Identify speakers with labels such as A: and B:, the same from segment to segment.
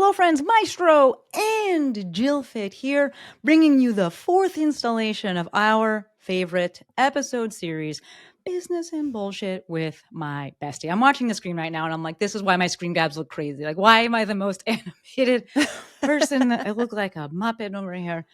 A: Hello friends, Maestro and Jill Fit here, bringing you the fourth installation of our favorite episode series, Business and Bullshit with my bestie. I'm watching the screen right now and I'm like, this is why my screen grabs look crazy. Like, why am I the most animated person? I look like a Muppet over here.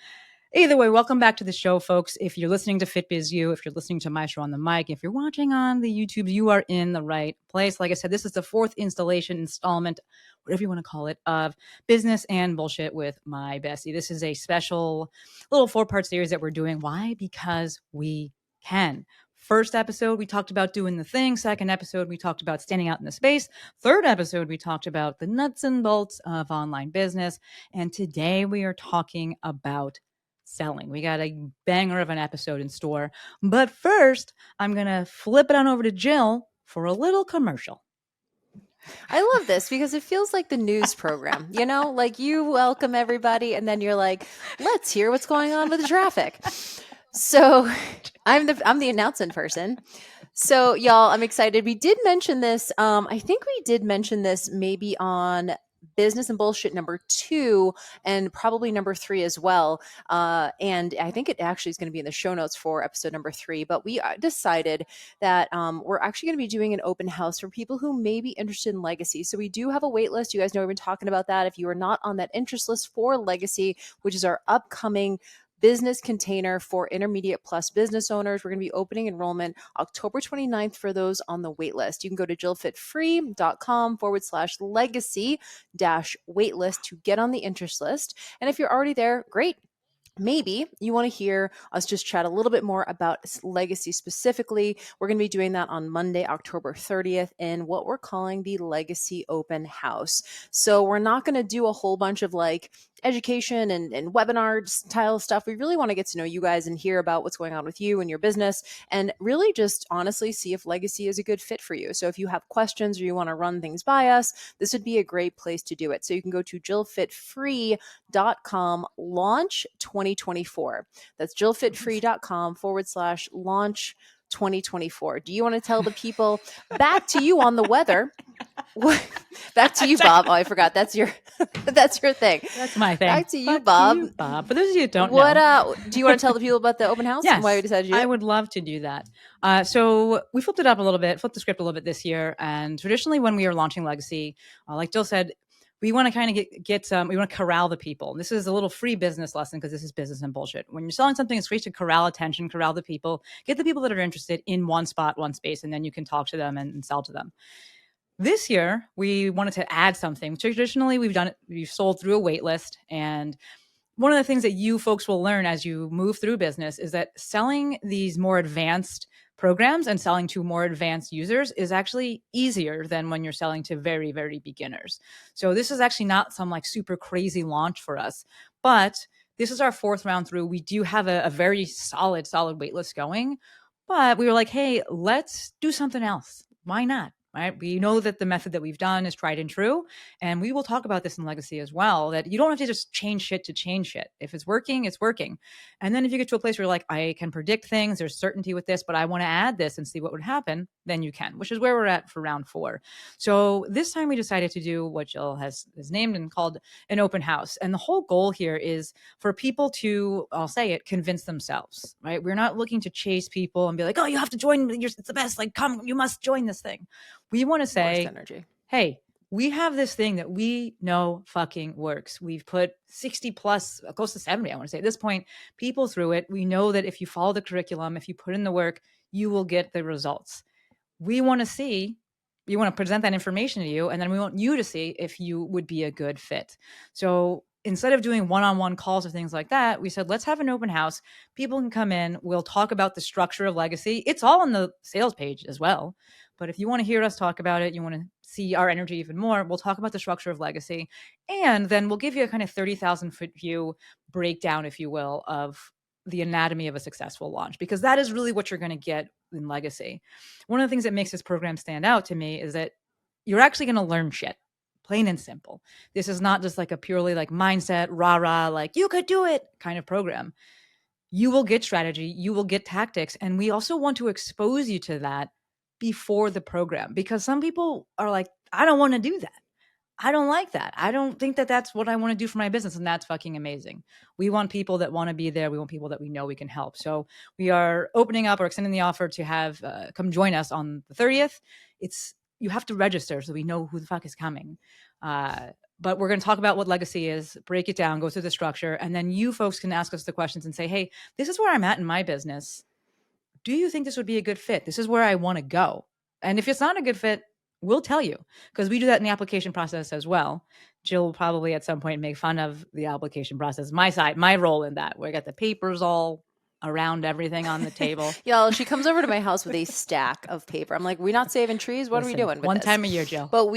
A: Either way, welcome back to the show, folks. If you're listening to FitBizU, if you're listening to Maestro on the mic, if you're watching on the YouTube, you are in the right place. Like I said, this is the fourth installment, whatever you want to call it, of Business and Bullshit with my bestie. This is a special little 4-part series that we're doing. Why? Because we can. First episode, we talked about doing the thing. Second episode, we talked about standing out in the space. Third episode, we talked about the nuts and bolts of online business. And today we are talking about selling. We got a banger of an episode in store. But first, I'm going to flip it on over to Jill for a little commercial.
B: I love this because it feels like the news program, like you welcome everybody and then you're like, let's hear what's going on with the traffic. So I'm the announcement person. So y'all, I'm excited. We did mention this. I think we did mention this maybe on Business and Bullshit number 2 and probably number 3 as well. And I think it actually is going to be in the show notes for episode number 3. But we decided that we're actually going to be doing an open house for people who may be interested in legacy. So we do have a wait list. You guys know we've been talking about that. If you are not on that interest list for legacy, which is our upcoming business container for intermediate plus business owners. We're going to be opening enrollment October 29th for those on the waitlist. You can go to jillfitfree.com/legacy-waitlist to get on the interest list. And if you're already there, great. Maybe you want to hear us just chat a little bit more about legacy specifically. We're going to be doing that on Monday, October 30th in what we're calling the Legacy Open House. So we're not going to do a whole bunch of like education and webinar style stuff. We really want to get to know you guys and hear about what's going on with you and your business and really just honestly see if legacy is a good fit for you. So if you have questions or you want to run things by us, this would be a great place to do it. So you can go to jillfitfree.com/launch2024. That's jillfitfree.com/launch 2024. Do you want to tell the people back to you on the weather? Back to you, Bob. Oh, I forgot. That's your thing.
A: That's my thing.
B: Back to you, Bob.
A: For those of you who don't know.
B: Do you want to tell the people about the open house
A: Yes,
B: and why we decided to do it?
A: I would love to do that. So we flipped it up a little bit, flipped the script a little bit this year. And traditionally when we are launching Legacy, like Jill said, we want to kind of we want to corral the people. This is a little free business lesson because this is Business and Bullshit. When you're selling something, it's great to corral attention, corral the people, get the people that are interested in one spot, one space, and then you can talk to them and sell to them. This year, we wanted to add something. Traditionally, we've sold through a wait list. And one of the things that you folks will learn as you move through business is that selling these more advanced programs and selling to more advanced users is actually easier than when you're selling to very, very beginners. So this is actually not some like super crazy launch for us, but this is our 4th round through. We do have a very solid wait list going, but we were like, hey, let's do something else. Why not? Right? We know that the method that we've done is tried and true. And we will talk about this in Legacy as well, that you don't have to just change shit to change shit. If it's working, it's working. And then if you get to a place where you're like, I can predict things, there's certainty with this, but I want to add this and see what would happen, then you can, which is where we're at for round 4. So this time we decided to do what Jill has named and called an open house. And the whole goal here is for people to, I'll say it, convince themselves, right? We're not looking to chase people and be like, oh, you have to join, it's the best, like, come, you must join this thing. We want to say, hey, we have this thing that we know fucking works. We've put 60 plus, close to 70, I want to say at this point, people through it. We know that if you follow the curriculum, if you put in the work, you will get the results. We want to present that information to you, and then we want you to see if you would be a good fit. So instead of doing one-on-one calls or things like that, we said, let's have an open house. People can come in. We'll talk about the structure of Legacy. It's all on the sales page as well. But if you want to hear us talk about it, you want to see our energy even more, we'll talk about the structure of Legacy. And then we'll give you a kind of 30,000 foot view breakdown, if you will, of the anatomy of a successful launch, because that is really what you're going to get in Legacy. One of the things that makes this program stand out to me is that you're actually going to learn shit. Plain and simple. This is not just like a purely like mindset, rah-rah, like you could do it kind of program. You will get strategy, you will get tactics. And we also want to expose you to that before the program, because some people are like, I don't want to do that. I don't like that. I don't think that that's what I want to do for my business. And that's fucking amazing. We want people that want to be there. We want people that we know we can help. So we are opening up or extending the offer to have come join us on the 30th. You have to register so we know who the fuck is coming. But we're going to talk about what legacy is, break it down, go through the structure. And then you folks can ask us the questions and say, hey, this is where I'm at in my business. Do you think this would be a good fit? This is where I want to go. And if it's not a good fit, we'll tell you, because we do that in the application process as well. Jill will probably at some point make fun of the application process. My role in that, where I got the papers all around everything on the table.
B: Y'all, she comes over to my house with a stack of paper. I'm like, we're not saving trees. What are we doing with
A: one
B: this?
A: time a year, Jill?
B: But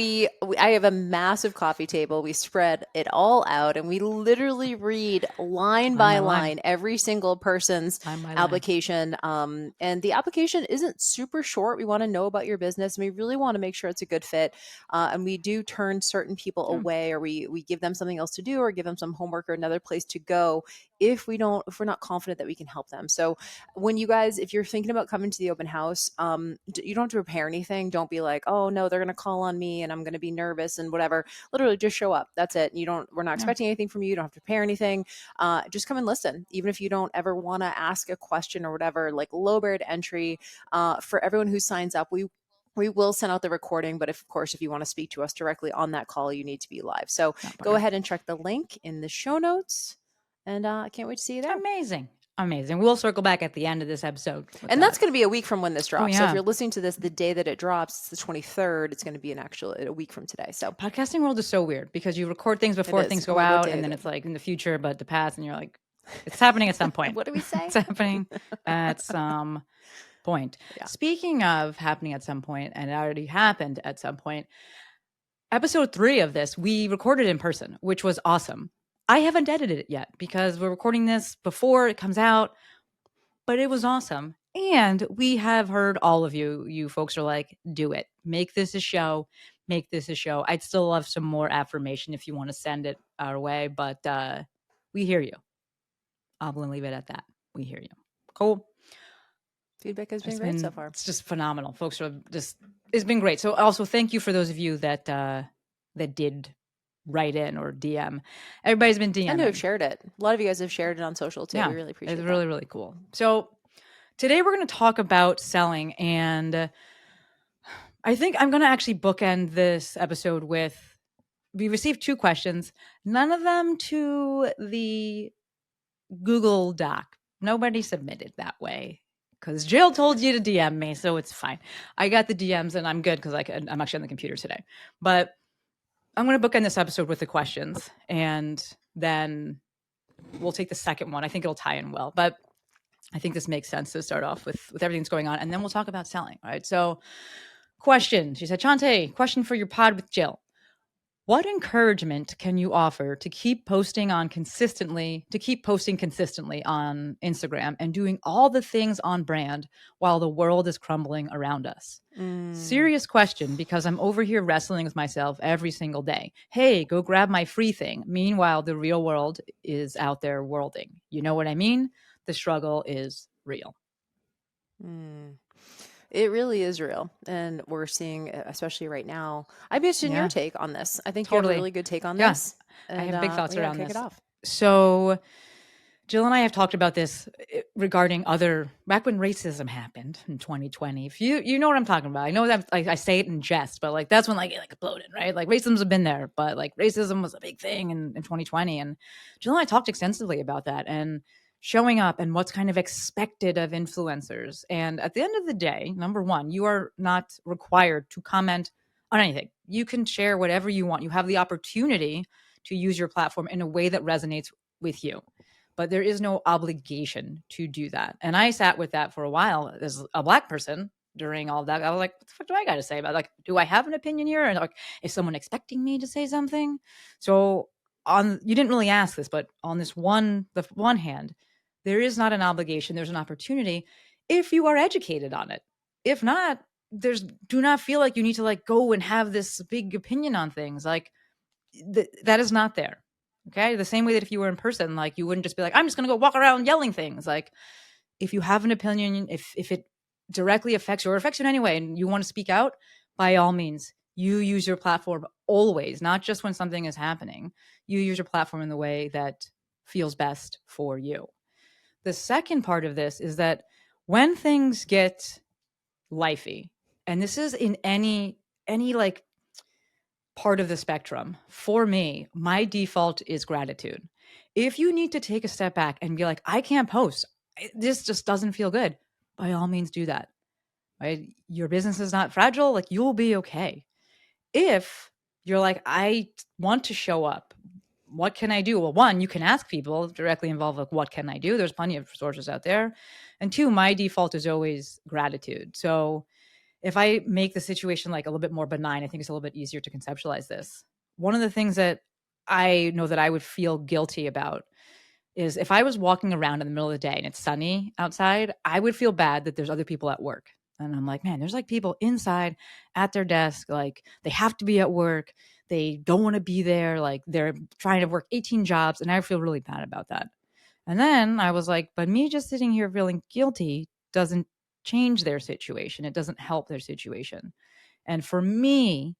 B: I have a massive coffee table. We spread it all out and we literally read line by line every single person's application. And the application isn't super short. We want to know about your business and we really want to make sure it's a good fit. And we do turn certain people away, or we give them something else to do, or give them some homework or another place to go if we're not confident that we can help them. So when if you're thinking about coming to the open house, you don't have to prepare anything. Don't be like, oh no, they're going to call on me and I'm going to be nervous and whatever. Literally just show up. That's it. We're not expecting anything from you. You don't have to prepare anything. Just come and listen. Even if you don't ever want to ask a question or whatever, like low barrier to entry, for everyone who signs up, we will send out the recording, but of course, if you want to speak to us directly on that call, you need to be live. So go ahead and check the link in the show notes. And I can't wait to see you there.
A: Amazing. We'll circle back at the end of this episode.
B: And that's going to be a week from when this drops. So if you're listening to this the day that it drops, it's the 23rd. It's going to be a week from today. So
A: podcasting world is so weird because you record things before things go out, and then it's like in the future, but the past, and you're like, it's happening at some point.
B: What do we say?
A: It's happening at some point. Yeah. Speaking of happening at some point, and it already happened at some point, episode 3 of this, we recorded in person, which was awesome. I haven't edited it yet because we're recording this before it comes out, but it was awesome. And we have heard all of you folks are like, do it. Make this a show. Make this a show. I'd still love some more affirmation if you want to send it our way, but we hear you. I'm going to leave it at that. We hear you. Cool.
B: Feedback has been great so far.
A: It's just phenomenal. Folks are it's been great. So also thank you for those of you that did write in or DM. Everybody's been DMing.
B: And who have shared it. A lot of you guys have shared it on social too. Yeah, we really appreciate it.
A: It's really, really cool. So today we're going to talk about selling, and I think I'm going to actually bookend this episode with, we received 2 questions, none of them to the Google Doc. Nobody submitted that way because Jill told you to DM me, so it's fine. I got the DMs and I'm good because I'm actually on the computer today. But I'm going to bookend this episode with the questions, and then we'll take the second one. I think it'll tie in well, but I think this makes sense to start off with everything that's going on, and then we'll talk about selling, right? So question, she said, Chante, question for your pod with Jill. What encouragement can you offer to keep posting consistently on Instagram and doing all the things on brand while the world is crumbling around us? Serious question, because I'm over here wrestling with myself every single day. Hey, go grab my free thing. Meanwhile, the real world is out there worlding. You know what I mean? The struggle is real.
B: It really is real. And we're seeing, especially right now, I'd be interested in your take on this. I think you have a really good take on this. And,
A: I have big thoughts around this.
B: Kick it off.
A: So Jill and I have talked about this regarding back when racism happened in 2020. If you know what I'm talking about. I know that I say it in jest, but like that's when it exploded, right? Like racism's been there, but like racism was a big thing in 2020. And Jill and I talked extensively about that and showing up and what's kind of expected of influencers. And at the end of the day, number one, you are not required to comment on anything. You can share whatever you want. You have the opportunity to use your platform in a way that resonates with you. But there is no obligation to do that. And I sat with that for a while as a Black person during all that. I was like, what the fuck do I got to say about it? Like, do I have an opinion here? And like, is someone expecting me to say something? So you didn't really ask this, but on the one hand, there is not an obligation. There's an opportunity if you are educated on it. If not, do not feel like you need to go and have this big opinion on things. Like that is not there. Okay. The same way that if you were in person, you wouldn't just be like, I'm just going to go walk around yelling things. Like if you have an opinion, if it directly affects you or affects you in any way and you want to speak out, by all means You use your platform always, not just when something is happening. You use your platform in the way that feels best for you. The second part of this is that when things get lifey, and this is in any like part of the spectrum, for me, my default is gratitude. If you need to take a step back and be like, I can't post, this just doesn't feel good, by all means do that. Right? Your business is not fragile, like you'll be okay. If you're like, I want to show up, what can I do? Well, one, you can ask people directly involved, like, what can I do? There's plenty of resources out there. And two, my default is always gratitude. So if I make the situation like a little bit more benign, I think it's a little bit easier to conceptualize this. One of the things that I know that I would feel guilty about is if I was walking around in the middle of the day and it's sunny outside, I would feel bad that there's other people at work. And I'm like, man, there's like people inside at their desk, like they have to be at work. They don't want to be there. Like they're trying to work 18 jobs. And I feel really bad about that. And then I was like, but me just sitting here feeling guilty doesn't change their situation. It doesn't help their situation. And for me,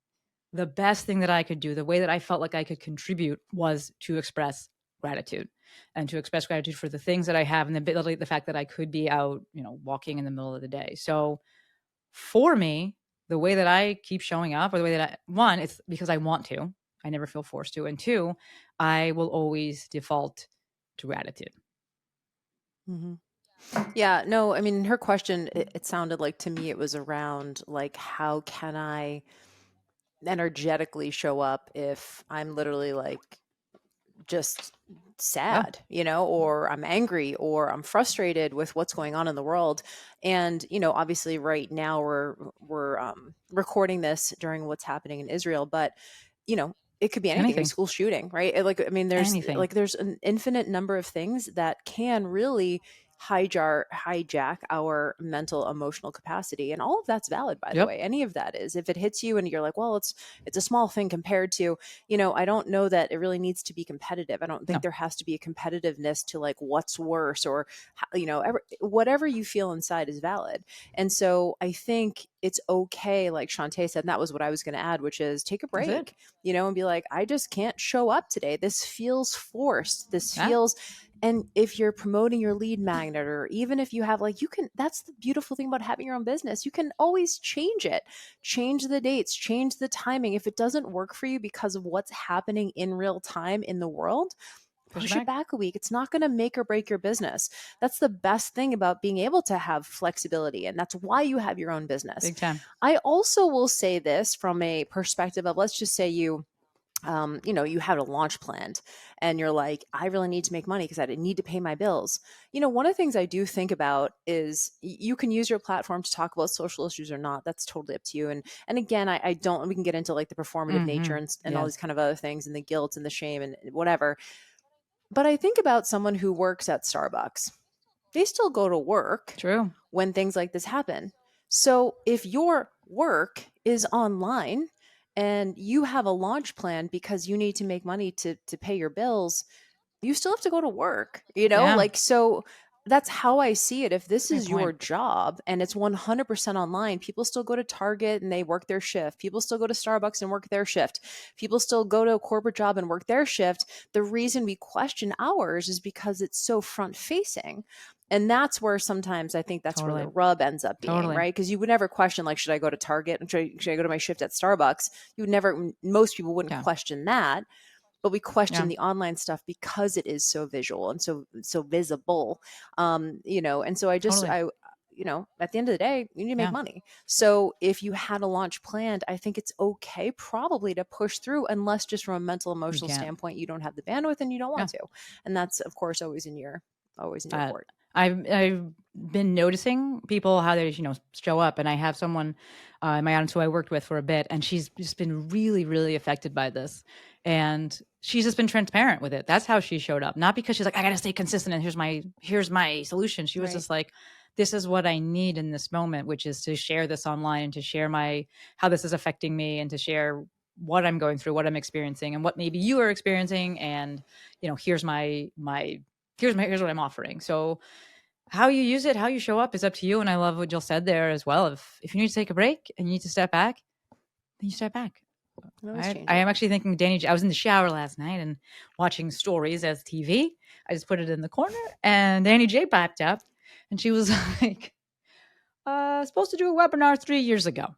A: the best thing that I could do, the way that I felt like I could contribute was to express gratitude and to express gratitude for the things that I have and the fact that I could be out, walking in the middle of the day. So for me, the way that I keep showing up or the way that one, it's because I want to, I never feel forced to. And two, I will always default to gratitude.
B: Mm-hmm. Yeah, no, I mean, her question, it sounded like to me it was around like, how can I energetically show up if I'm literally like just sad, or I'm angry or I'm frustrated with what's going on in the world. And, obviously right now we're recording this during what's happening in Israel, but, it could be anything. I mean, school shooting, right? There's
A: Anything.
B: there's an infinite number of things that can really hijack our mental emotional capacity, and all of that's valid, by the
A: Yep.
B: way. Any of that is, if it hits you and you're like, well, it's a small thing compared to, I don't know that it really needs to be competitive. I don't think
A: No.
B: there has to be a competitiveness to like what's worse, or whatever you feel inside is valid. And so I think it's okay, like Shantae said, and that was what I was going to add, which is take a break, and be like, I just can't show up today. This feels forced. This feels. And if you're promoting your lead magnet, or even if you have that's the beautiful thing about having your own business. You can always change it, change the dates, change the timing. If it doesn't work for you because of what's happening in real time in the world, push it back a week. It's not going to make or break your business. That's the best thing about being able to have flexibility. And that's why you have your own business.
A: Big time.
B: I also will say this from a perspective of, let's just say you had a launch planned and you're like, I really need to make money because I need to pay my bills. One of the things I do think about is you can use your platform to talk about social issues or not. That's totally up to you. And again, I don't, we can get into like the performative nature and all these kind of other things, and the guilt and the shame and whatever. But I think about someone who works at Starbucks. They still go to work.
A: True.
B: When things like this happen. So if your work is online and you have a launch plan because you need to make money to pay your bills, you still have to go to work, so that's how I see it. If this is your job and it's 100% online, people still go to Target and they work their shift. People still go to Starbucks and work their shift. People still go to a corporate job and work their shift. The reason we question ours is because it's so front facing. And that's where sometimes I think that's where the rub ends up being, right? Because you would never question, like, should I go to Target and should I go to my shift at Starbucks? You would never, most people wouldn't question that. But we question the online stuff because it is so visual and so visible, and so I just, at the end of the day, you need to make money. So if you had a launch planned, I think it's okay probably to push through, unless just from a mental, emotional standpoint, you don't have the bandwidth and you don't want to. And that's, of course, always in your court.
A: I've been noticing people, how they, show up. And I have someone in my audience who I worked with for a bit, and she's just been really, really affected by this. And she's just been transparent with it. That's how she showed up. Not because she's like, I got to stay consistent and here's my solution. She was just like, this is what I need in this moment, which is to share this online and to share how this is affecting me, and to share what I'm going through, what I'm experiencing, and what maybe you are experiencing. And, here's here's what I'm offering. So how you use it, how you show up is up to you. And I love what Jill said there as well. If you need to take a break and you need to step back, then you step back.
B: Always change
A: I
B: it.
A: am actually thinking I was in the shower last night and watching stories as TV. I just put it in the corner and Danny J popped up and she was like, supposed to do a webinar 3 years ago.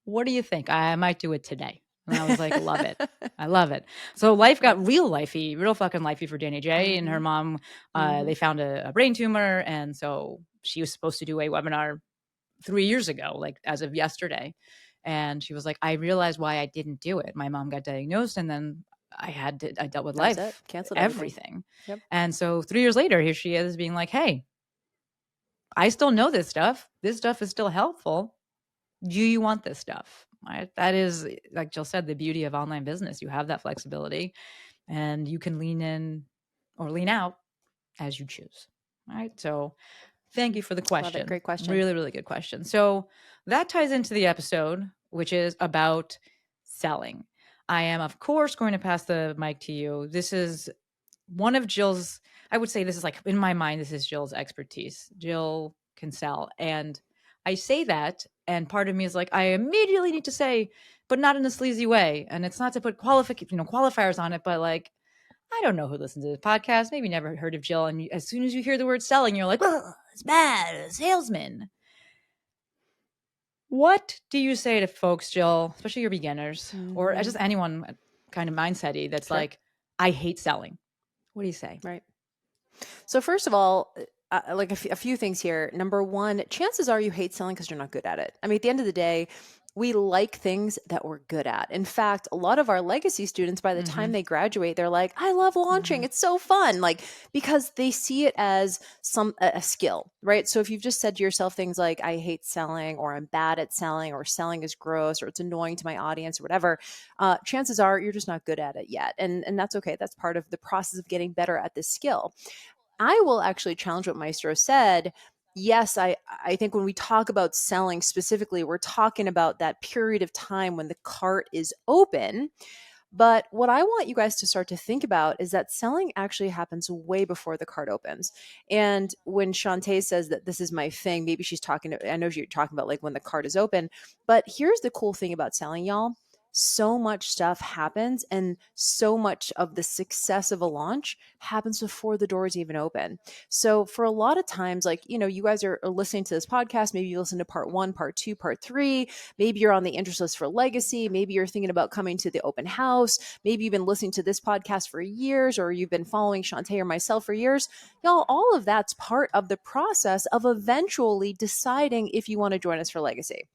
A: What do you think? I might do it today. And I was like, love it. I love it. So life got real lifey, real fucking lifey for Danny J and her mom. They found a brain tumor. And so she was supposed to do a webinar 3 years ago, like as of yesterday. And she was like, I realized why I didn't do it. My mom got diagnosed and then I dealt with
B: That was it.
A: life,
B: Canceled
A: everything.
B: Yep.
A: And so 3 years later, here she is being like, hey, I still know this stuff. This stuff is still helpful. Do you want this stuff? Right? That is, like Jill said, the beauty of online business. You have that flexibility and you can lean in or lean out as you choose. All right. So thank you for the question.
B: Love it. Great question.
A: Really, really good question. So that ties into the episode, which is about selling. I am, of course, going to pass the mic to you. This is one of Jill's, I would say this is like, in my mind, this is Jill's expertise. Jill can sell. And I say that, and part of me is like, I immediately need to say, but not in a sleazy way. And it's not to put qualifiers on it, but like, I don't know who listens to this podcast, maybe never heard of Jill. And as soon as you hear the word selling, you're like, well, it's bad, a salesman. What do you say to folks, Jill, especially your beginners, or just anyone kind of mindset-y that's like, I hate selling? What do you say?
B: Right. So first of all, like a few things here. Number one, chances are you hate selling because you're not good at it. I mean, at the end of the day, we like things that we're good at. In fact, a lot of our legacy students, by the time they graduate, they're like, I love launching. It's so fun. Like, because they see it as a skill, right? So if you've just said to yourself things like, I hate selling, or I'm bad at selling, or selling is gross, or it's annoying to my audience, or whatever, chances are you're just not good at it yet. And that's okay. That's part of the process of getting better at this skill. I will actually challenge what Maestro said. Yes, I think when we talk about selling specifically, we're talking about that period of time when the cart is open. But what I want you guys to start to think about is that selling actually happens way before the cart opens. And when Shantae says that this is my thing, maybe she's I know you're talking about like when the cart is open. But here's the cool thing about selling, y'all. So much stuff happens, and so much of the success of a launch happens before the doors even open. So for a lot of times, like, you guys are listening to this podcast, maybe you listen to part 1, part 2, part 3, maybe you're on the interest list for legacy, maybe you're thinking about coming to the open house, maybe you've been listening to this podcast for years, or you've been following Shantae or myself for years. Y'all, all of that's part of the process of eventually deciding if you want to join us for legacy.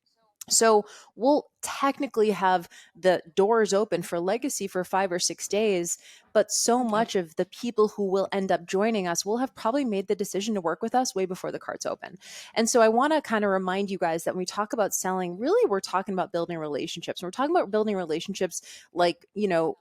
B: So we'll technically have the doors open for legacy for 5 or 6 days, but so much of the people who will end up joining us will have probably made the decision to work with us way before the cart's open. And so I want to kind of remind you guys that when we talk about selling, really we're talking about building relationships. We're talking about building relationships like,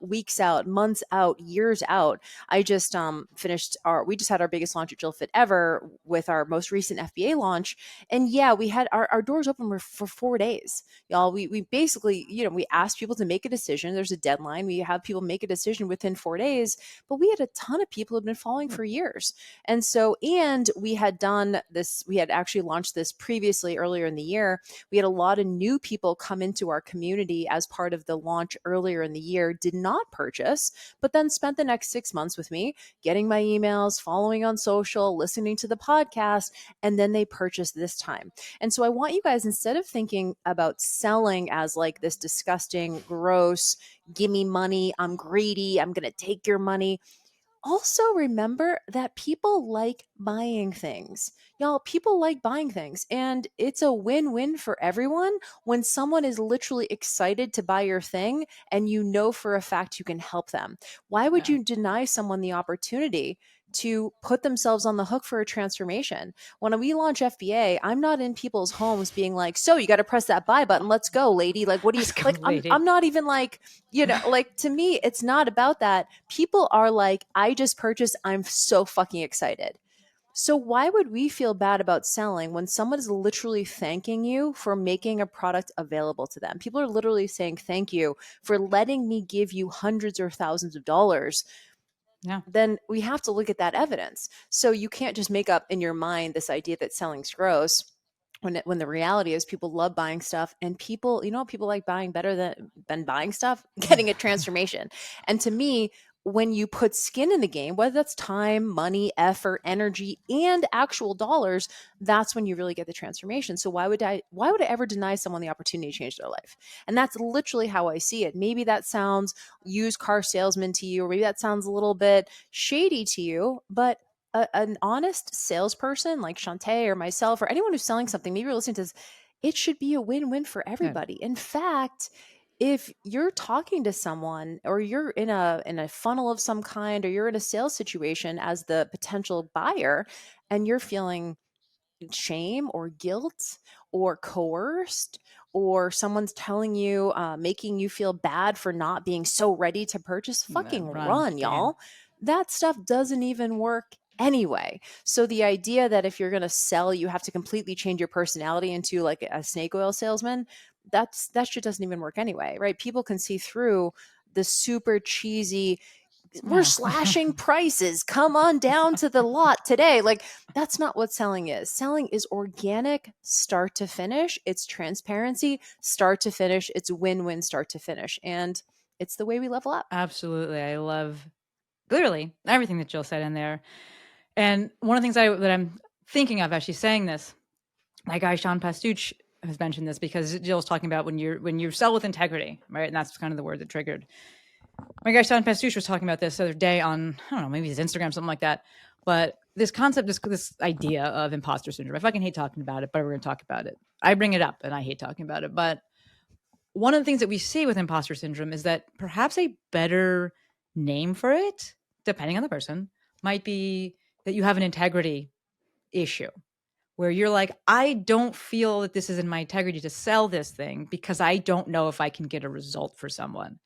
B: weeks out, months out, years out. I just we just had our biggest launch at Jill Fit ever with our most recent FBA launch. And yeah, we had our doors open for 4 days. Y'all, we basically, we asked people to make a decision. There's a deadline. We have people make a decision within 4 days, but we had a ton of people who had been following for years. And so, and we had done this, we had actually launched this previously earlier in the year. We had a lot of new people come into our community as part of the launch earlier in the year, did not purchase, but then spent the next 6 months with me, getting my emails, following on social, listening to the podcast, and then they purchased this time. And so I want you guys, instead of thinking about selling as like this disgusting, gross, give me money, I'm greedy, I'm going to take your money. Also remember that people like buying things. Y'all, people like buying things, and it's a win-win for everyone when someone is literally excited to buy your thing and you know for a fact you can help them. Why would you deny someone the opportunity to put themselves on the hook for a transformation? When we launch FBA, I'm not in people's homes being like, so you got to press that buy button. Let's go, lady. Like, what do you like? I'm not even like, like, to me, it's not about that. People are like, I just purchased. I'm so fucking excited. So why would we feel bad about selling when someone is literally thanking you for making a product available to them? People are literally saying, thank you for letting me give you hundreds or thousands of dollars. Then we have to look at that evidence. So you can't just make up in your mind this idea that selling's gross when the reality is people love buying stuff, and people, you know what people like buying better than buying stuff? Getting a transformation. And to me, when you put skin in the game, whether that's time, money, effort, energy, and actual dollars, that's when you really get the transformation. So why would I ever deny someone the opportunity to change their life? And that's literally how I see it. Maybe that sounds used car salesman to you, or maybe that sounds a little bit shady to you, but an honest salesperson like Shantae or myself or anyone who's selling something, maybe you're listening to this, it should be a win-win for
A: Yeah.
B: everybody. In fact, if you're talking to someone or you're in a funnel of some kind, or you're in a sales situation as the potential buyer, and you're feeling shame or guilt or coerced, or someone's telling you, making you feel bad for not being so ready to purchase, fucking
A: Run,
B: run,
A: scan.
B: y'all. That stuff doesn't even work anyway. So the idea that if you're going to sell, you have to completely change your personality into like a snake oil salesman, that shit doesn't even work anyway, right? People can see through the super cheesy, we're
A: Yeah.
B: slashing prices, come on down to the lot today. Like, that's not what selling is. Selling is organic, start to finish. It's transparency, start to finish. It's win-win, start to finish. And it's the way we level up.
A: Absolutely. I love literally everything that Jill said in there. And one of the things that I'm thinking of as she's saying this, my guy Sean Pastuch has mentioned this, because Jill's talking about when you sell with integrity, right? And that's kind of the word that triggered. My guy Sean Pastuch was talking about this the other day on, I don't know, maybe his Instagram, something like that. But this concept, this idea of imposter syndrome, I fucking hate talking about it, but we're going to talk about it. I bring it up and I hate talking about it. But one of the things that we see with imposter syndrome is that perhaps a better name for it, depending on the person, might be that you have an integrity issue, where you're like, I don't feel that this is in my integrity to sell this thing because I don't know if I can get a result for someone.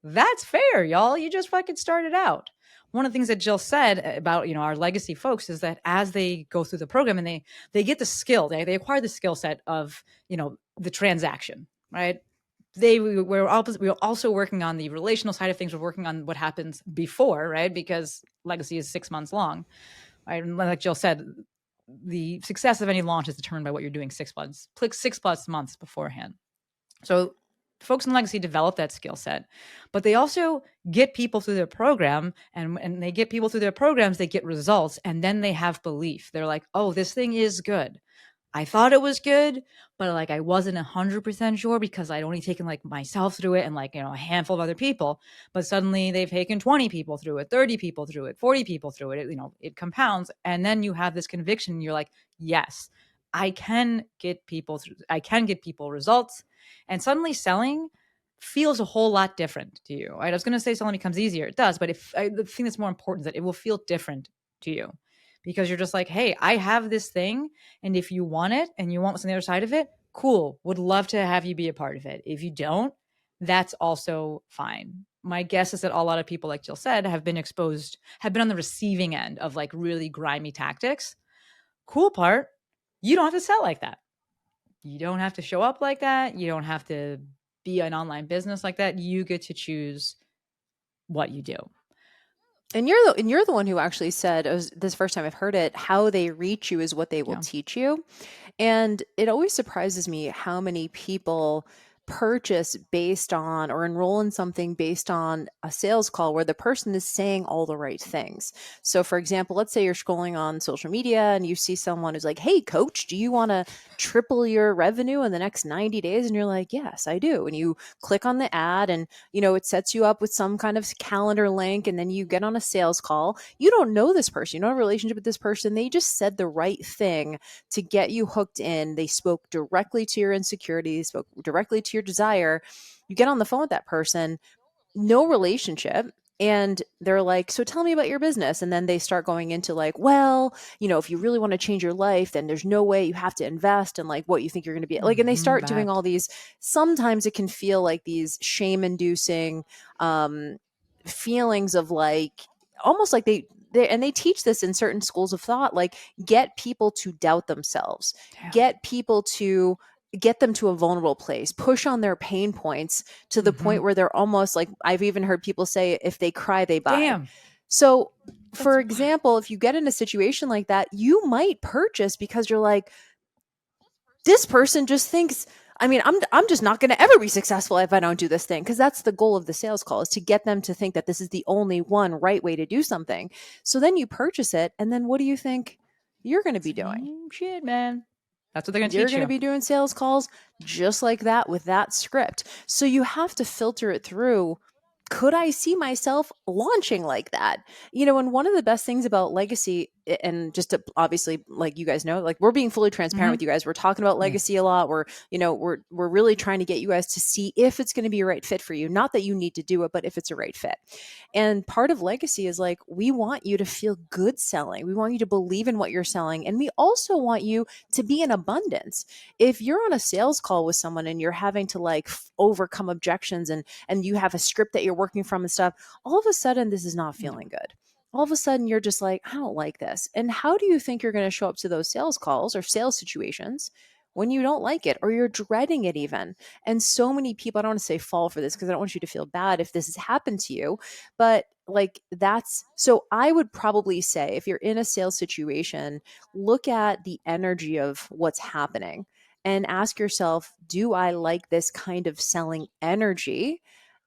A: That's fair, y'all. You just fucking started out. One of the things that Jill said about, our legacy folks is that as they go through the program and they get the skill, they acquire the skill set of, the transaction, right? We're also working on the relational side of things. We're working on what happens before, right? Because legacy is 6 months long, right? And like Jill said, the success of any launch is determined by what you're doing 6+ months beforehand. So folks in legacy develop that skill set, but they also get people through their program, and they get people through their programs, they get results, and then they have belief. They're like, oh, this thing is good. I thought it was good, but like I wasn't 100% sure because I'd only taken like myself through it and like, a handful of other people. But suddenly they've taken 20 people through it, 30 people through it, 40 people through it. It compounds. And then you have this conviction. And you're like, yes, I can get people through, I can get people results. And suddenly selling feels a whole lot different to you. Right? I was going to say selling becomes easier. It does. But the thing that's more important is that it will feel different to you, because you're just like, hey, I have this thing. And if you want it and you want what's on the other side of it, cool. Would love to have you be a part of it. If you don't, that's also fine. My guess is that a lot of people, like Jill said, have been on the receiving end of like really grimy tactics. Cool part, you don't have to sell like that. You don't have to show up like that. You don't have to be an online business like that. You get to choose what you do.
B: And you're the one who actually said, it was this first time I've heard it, how they reach you is what they will
A: Yeah.
B: teach you. And it always surprises me how many people purchase based on or enroll in something based on a sales call where the person is saying all the right things. So, for example, let's say you're scrolling on social media and you see someone who's like, hey, coach, do you want to triple your revenue in the next 90 days? And you're like, yes, I do. And you click on the ad, and it sets you up with some kind of calendar link, and then you get on a sales call. You don't know this person, you don't have a relationship with this person. They just said the right thing to get you hooked in. They spoke directly to your insecurities, spoke directly to your desire. You get on the phone with that person, no relationship. And they're like, so tell me about your business. And then they start going into like, well, if you really want to change your life, then there's no way, you have to invest in like what you think you're going to be like. And they start doing all these, sometimes it can feel like these shame inducing feelings of like, almost like they teach this in certain schools of thought, like get people to doubt themselves, get them to a vulnerable place, push on their pain points to the point where they're almost like, I've even heard people say, if they cry, they buy.
A: Damn.
B: So, for example, if you get in a situation like that, you might purchase because you're like, this person just thinks, I mean, I'm just not going to ever be successful if I don't do this thing, because that's the goal of the sales call, is to get them to think that this is the only one right way to do something. So then you purchase it, and then what do you think you're going to be doing?
A: Same shit, man. That's what they're going to
B: You're
A: teach
B: going to
A: you.
B: be doing sales calls just like that with that script. So you have to filter it through. Could I see myself launching like that? And one of the best things about legacy, and just to obviously, like you guys know, like we're being fully transparent
A: Mm-hmm.
B: with you guys. We're talking about
A: Yeah.
B: legacy a lot. We're really trying to get you guys to see if it's going to be a right fit for you. Not that you need to do it, but if it's a right fit. And part of legacy is like, we want you to feel good selling. We want you to believe in what you're selling. And we also want you to be in abundance. If you're on a sales call with someone and you're having to like overcome objections, and you have a script that you're working from and stuff, all of a sudden this is not
A: No.
B: feeling good. All of a sudden you're just like, I don't like this. And how do you think you're going to show up to those sales calls or sales situations when you don't like it, or you're dreading it even? And so many people, I don't want to say fall for this because I don't want you to feel bad if this has happened to you, but like that's, so I would probably say, if you're in a sales situation, look at the energy of what's happening and ask yourself, do I like this kind of selling energy?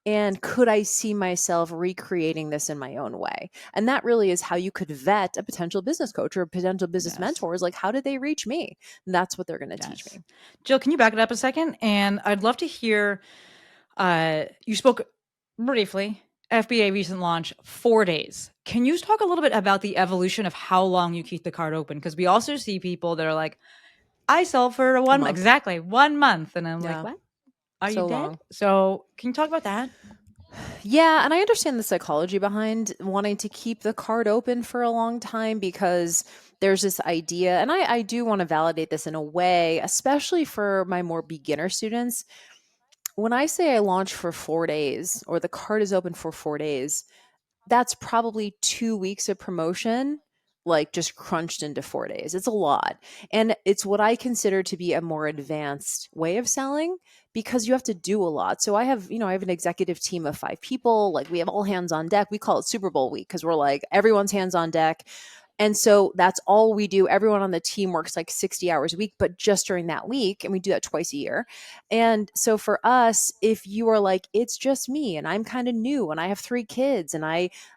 B: And could I see myself recreating this in my own way? And that really is how you could vet a potential business coach or a potential business
A: Yes.
B: mentor, is like, how did they reach me? And that's what they're going to teach
A: Yes.
B: me.
A: Jill, can you back it up a second? And I'd love to hear, you spoke briefly, FBA recent launch, 4 days. Can you talk a little bit about the evolution of how long you keep the card open? Because we also see people that are like, I sell for
B: A month.
A: exactly 1 month. And I'm like,
B: Yeah.
A: what? Are you
B: So
A: dead?
B: long.
A: So can you talk about that?
B: Yeah, and I understand the psychology behind wanting to keep the card open for a long time, because there's this idea, and I do want to validate this in a way, especially for my more beginner students. When I say I launch for 4 days, or the card is open for 4 days, that's probably 2 weeks of promotion, like just crunched into 4 days. It's a lot. And it's what I consider to be a more advanced way of selling, because you have to do a lot. So I have an executive team of 5 people. Like, we have all hands on deck. We call it Super Bowl week because we're like, everyone's hands on deck. And so that's all we do. Everyone on the team works like 60 hours a week, but just during that week. And we do that twice a year. And so for us, if you are like, it's just me and I'm kind of new and I have 3 kids and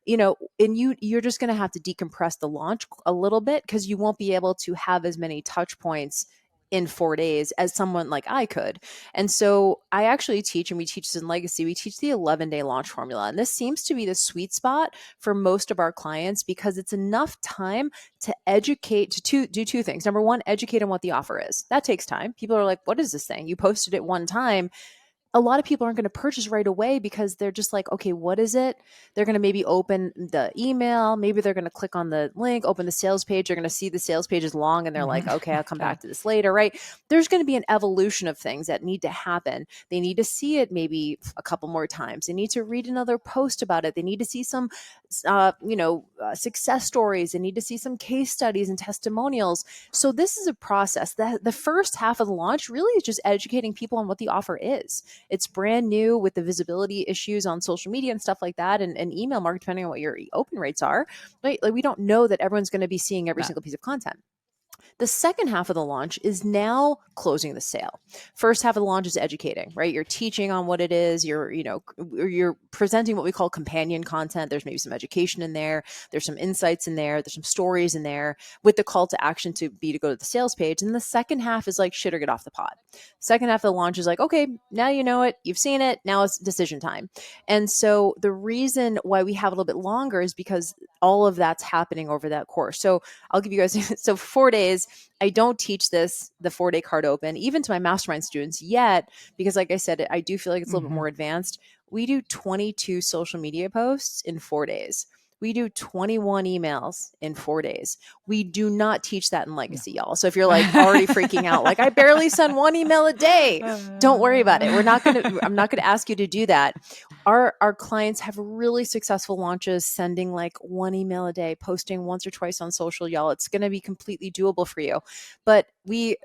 B: you're just going to have to decompress the launch a little bit, because you won't be able to have as many touch points in 4 days as someone like I could. And so I actually teach, and we teach this in Legacy, we teach the 11-day launch formula. And this seems to be the sweet spot for most of our clients, because it's enough time to educate, to do 2 things. Number one, educate on what the offer is. That takes time. People are like, what is this thing? You posted it one time. A lot of people aren't going to purchase right away because they're just like, okay, what is it? They're going to maybe open the email. Maybe they're going to click on the link, open the sales page. They're going to see the sales page is long and they're like, okay, I'll come
A: Yeah.
B: back to this later, right? There's going to be an evolution of things that need to happen. They need to see it maybe a couple more times. They need to read another post about it. They need to see some, success stories. They need to see some case studies and testimonials. So this is a process. The first half of the launch really is just educating people on what the offer is. It's brand new with the visibility issues on social media and stuff like that, and email marketing, depending on what your open rates are, right? Like, we don't know that everyone's going to be seeing every
A: No.
B: single piece of content. The second half of the launch is now closing the sale. First half of the launch is educating, right? You're teaching on what it is. You're presenting what we call companion content. There's maybe some education in there. There's some insights in there. There's some stories in there, with the call to action to go to the sales page. And the second half is like, shit or get off the pot. Second half of the launch is like, okay, now you know it. You've seen it. Now it's decision time. And so the reason why we have a little bit longer is because all of that's happening over that course. So I'll give you guys, so 4 days, I don't teach the 4-day card open, even to my mastermind students yet, because like I said, I do feel like it's a little bit more advanced. We do 22 social media posts in 4 days. We do 21 emails in 4 days. We do not teach that in Legacy, y'all. So if you're like already freaking out, like, I barely send 1 email a day, don't worry about it. I'm not gonna ask you to do that. Our clients have really successful launches, sending like 1 email a day, posting once or twice on social, y'all. It's going to be completely doable for you. But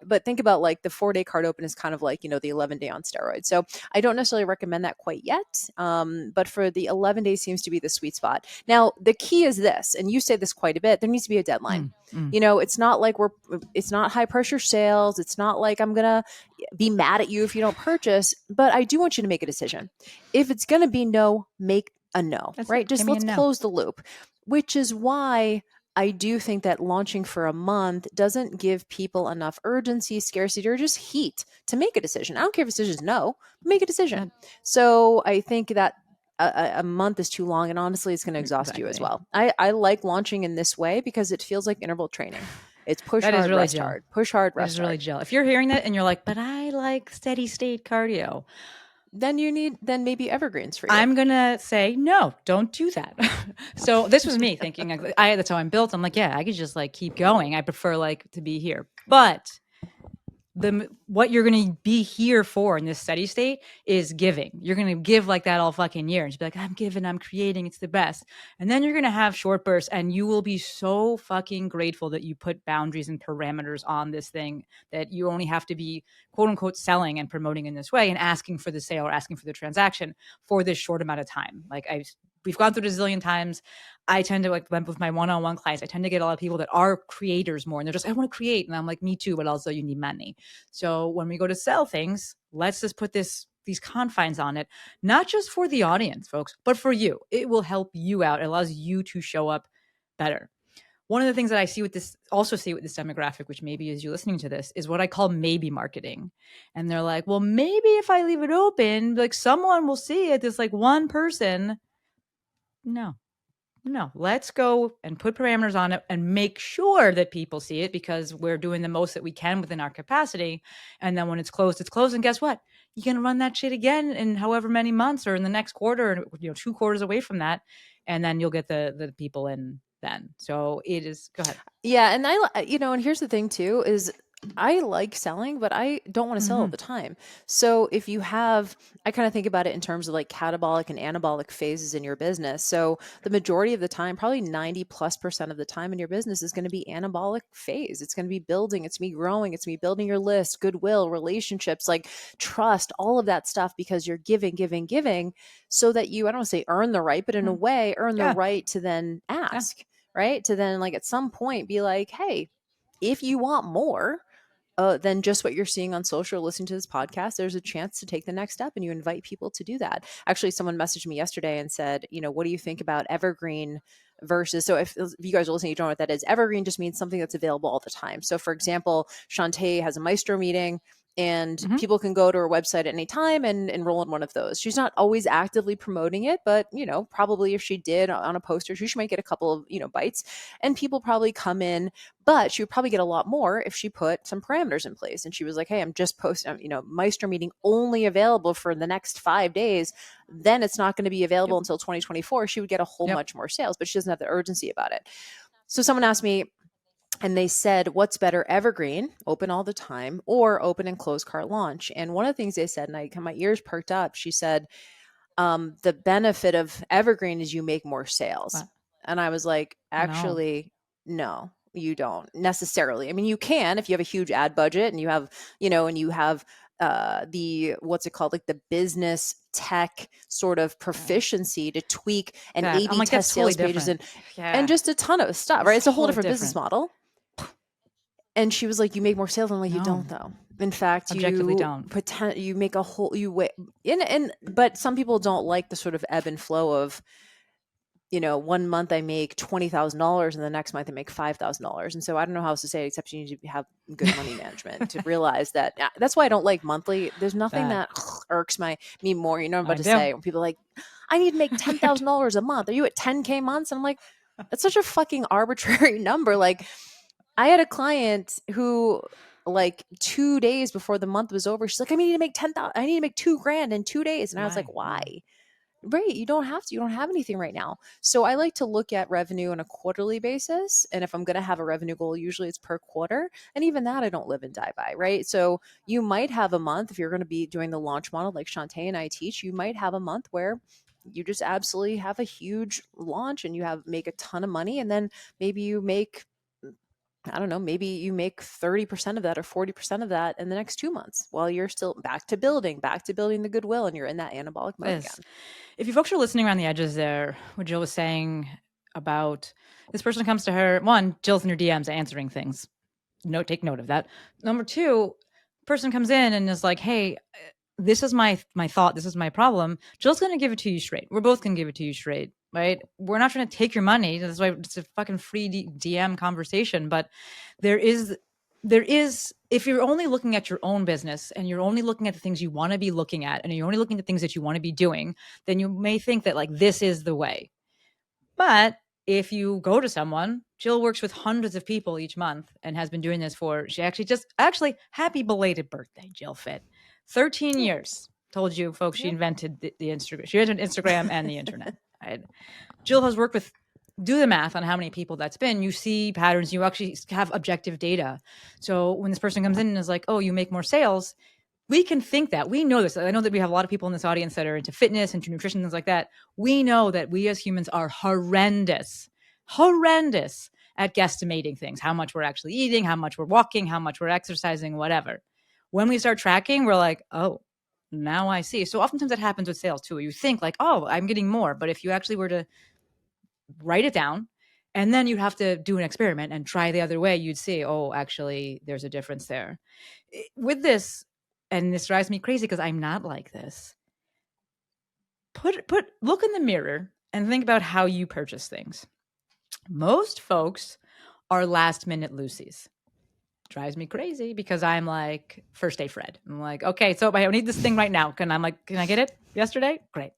B: but think about like the 4-day card open is kind of like, the 11-day on steroids. So I don't necessarily recommend that quite yet. But for the 11 days seems to be the sweet spot. Now, the key is this, and you say this quite a bit, there needs to be a deadline. It's not like it's not high pressure sales. It's not like I'm going to be mad at you if you don't purchase, but I do want you to make a decision. If it's going to be no, make a no,
A: That's
B: right?
A: it.
B: Just
A: Give me a
B: let's
A: no.
B: close the loop, which is why I do think that launching for a month doesn't give people enough urgency, scarcity, or just heat to make a decision. I don't care if a decision is no, make a decision. So I think that a month is too long, and honestly, it's going to exhaust you as well. I like launching in this way because it feels like interval training. It's push
A: That is
B: hard,
A: really
B: rest
A: Jill.
B: hard, push hard,
A: That
B: rest
A: is really
B: hard.
A: Jill. If you're hearing that and you're like, but I like steady state cardio,
B: then maybe evergreens for you.
A: I'm going to say, no, don't do that. So this was me thinking, that's how I'm built. I'm like, yeah, I could just like keep going. I prefer like to be here. But what you're going to be here for in this steady state is giving. You're going to give like that all fucking year and just be like, I'm giving, I'm creating, it's the best. And then you're going to have short bursts and you will be so fucking grateful that you put boundaries and parameters on this thing, that you only have to be quote unquote selling and promoting in this way and asking for the sale or asking for the transaction for this short amount of time. Like we've gone through it a zillion times. I tend to like with my one-on-one clients, I tend to get a lot of people that are creators more and they're just, I want to create. And I'm like, me too, but also you need money. So when we go to sell things, let's just put these confines on it, not just for the audience, folks, but for you. It will help you out. It allows you to show up better. One of the things that I see with this demographic, which maybe is you listening to this, is what I call maybe marketing. And they're like, well, maybe if I leave it open, like someone will see it. This like one person. No, let's go and put parameters on it and make sure that people see it, because we're doing the most that we can within our capacity. And then when it's closed, it's closed. And guess what? You can run that shit again in however many months or in the next quarter, 2 quarters away from that. And then you'll get the people in then. So it is, go ahead.
B: Yeah. And and here's the thing too, is I like selling, but I don't want to sell all the time. So if you have, I kind of think about it in terms of like catabolic and anabolic phases in your business. So the majority of the time, probably 90+% of the time in your business is going to be anabolic phase. It's going to be building, it's going to be growing, it's going to be building your list, goodwill, relationships, like trust, all of that stuff, because you're giving so that you, I don't want to say earn the right, but in a way, earn the right to then ask, right? To then like at some point be like, hey, if you want more than just what you're seeing on social, listening to this podcast, there's a chance to take the next step, and you invite people to do that. Actually, someone messaged me yesterday and said, what do you think about Evergreen versus, so if you guys are listening, you don't know what that is. Evergreen just means something that's available all the time. So for example, Shantae has a Maestro meeting, and people can go to her website at any time and enroll in one of those. She's not always actively promoting it, but probably if she did on a poster, she might get a couple of bites, and people probably come in, but she would probably get a lot more if she put some parameters in place. And she was like, hey, I'm just posting, Maestro meeting only available for the next 5 days. Then it's not going to be available until 2024. She would get a whole much more sales, but she doesn't have the urgency about it. So someone asked me, and they said, what's better, Evergreen, open all the time, or open and close cart launch? And one of the things they said, and my ears perked up, she said, the benefit of Evergreen is you make more sales. What? And I was like, actually, no, you don't necessarily. I mean, you can if you have a huge ad budget and you have, and you have the, what's it called, like the business tech sort of proficiency to tweak and A/B
A: like,
B: test
A: totally
B: sales pages
A: different.
B: and just a ton of stuff, right? It's a whole
A: totally
B: different business model. And she was like, you make more sales. I'm like, you don't though. In fact,
A: objectively
B: you
A: don't.
B: You make a whole, but some people don't like the sort of ebb and flow of, 1 month I make $20,000 and the next month I make $5,000. And so I don't know how else to say it, except you need to have good money management to realize that. That's why I don't like monthly. There's nothing that irks me more. You know what I'm about to say? When people are like, I need to make $10,000 a month. Are you at 10K months? And I'm like, that's such a fucking arbitrary number. Like, I had a client who, like 2 days before the month was over, she's like, I need to make 10,000. I need to make $2,000 in 2 days. And I was like, why? Right. You don't have to. You don't have anything right now. So I like to look at revenue on a quarterly basis. And if I'm going to have a revenue goal, usually it's per quarter. And even that I don't live and die by. Right. So you might have a month, if you're going to be doing the launch model like Shantae and I teach, you might have a month where you just absolutely have a huge launch and you make a ton of money. And then maybe you make I don't know, maybe you make 30% of that or 40% of that in the next 2 months while you're still back to building the goodwill and you're in that anabolic mode
A: This,
B: again.
A: if you folks are listening around the edges there, what Jill was saying about this person comes to her, one, Jill's in her DMs answering things. Take note of that. Number two, person comes in and is like, hey, this is my thought, this is my problem. Jill's gonna give it to you straight. We're both gonna give it to you straight, right? We're not trying to take your money. That's why it's a fucking free DM conversation. But there is if you're only looking at your own business and you're only looking at the things you want to be looking at and you're only looking at things that you want to be doing, then you may think that like this is the way. But if you go to someone, Jill works with hundreds of people each month and has been doing this for, she actually, happy belated birthday, Jill Fit. 13
B: Yeah.
A: years. Told you, folks, she
B: Yep.
A: invented the Instagram. She invented Instagram and the internet. Right? Jill has worked with, do the math on how many people that's been. You see patterns, you actually have objective data. So when this person comes in and is like, oh, you make more sales, we can think that. We know this. I know that we have a lot of people in this audience that are into fitness, into nutrition, things like that. We know that we as humans are horrendous at guesstimating things, how much we're actually eating, how much we're walking, how much we're exercising, whatever. When we start tracking, we're like, oh, now I see. So oftentimes that happens with sales too. You think like, oh, I'm getting more. But if you actually were to write it down and then you have to do an experiment and try the other way, you'd see, oh, actually, there's a difference there. With this, and this drives me crazy because I'm not like this. Look in the mirror and think about how you purchase things. Most folks are last minute Lucy's. Drives me crazy because I'm like first day Fred. I'm like, okay, so I need this thing right now. Can I get it yesterday? Great.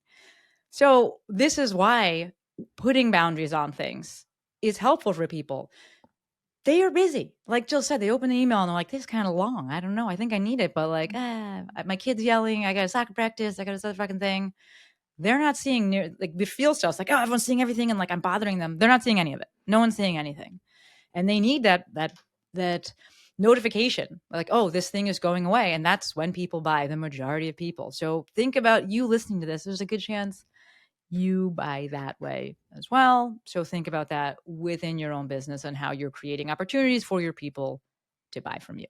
A: So this is why putting boundaries on things is helpful for people. They are busy. Like Jill said, they open the email and they're like, this is kind of long. I don't know. I think I need it. But like, my kid's yelling. I got a soccer practice. I got this other fucking thing. They're not seeing near, like, the feel stuff. It's like, oh, everyone's seeing everything and like I'm bothering them. They're not seeing any of it. No one's seeing anything. And they need that notification, like, oh, this thing is going away. And that's when people buy, the majority of people. So think about you listening to this. There's a good chance you buy that way as well. So think about that within your own business and how you're creating opportunities for your people to buy from you.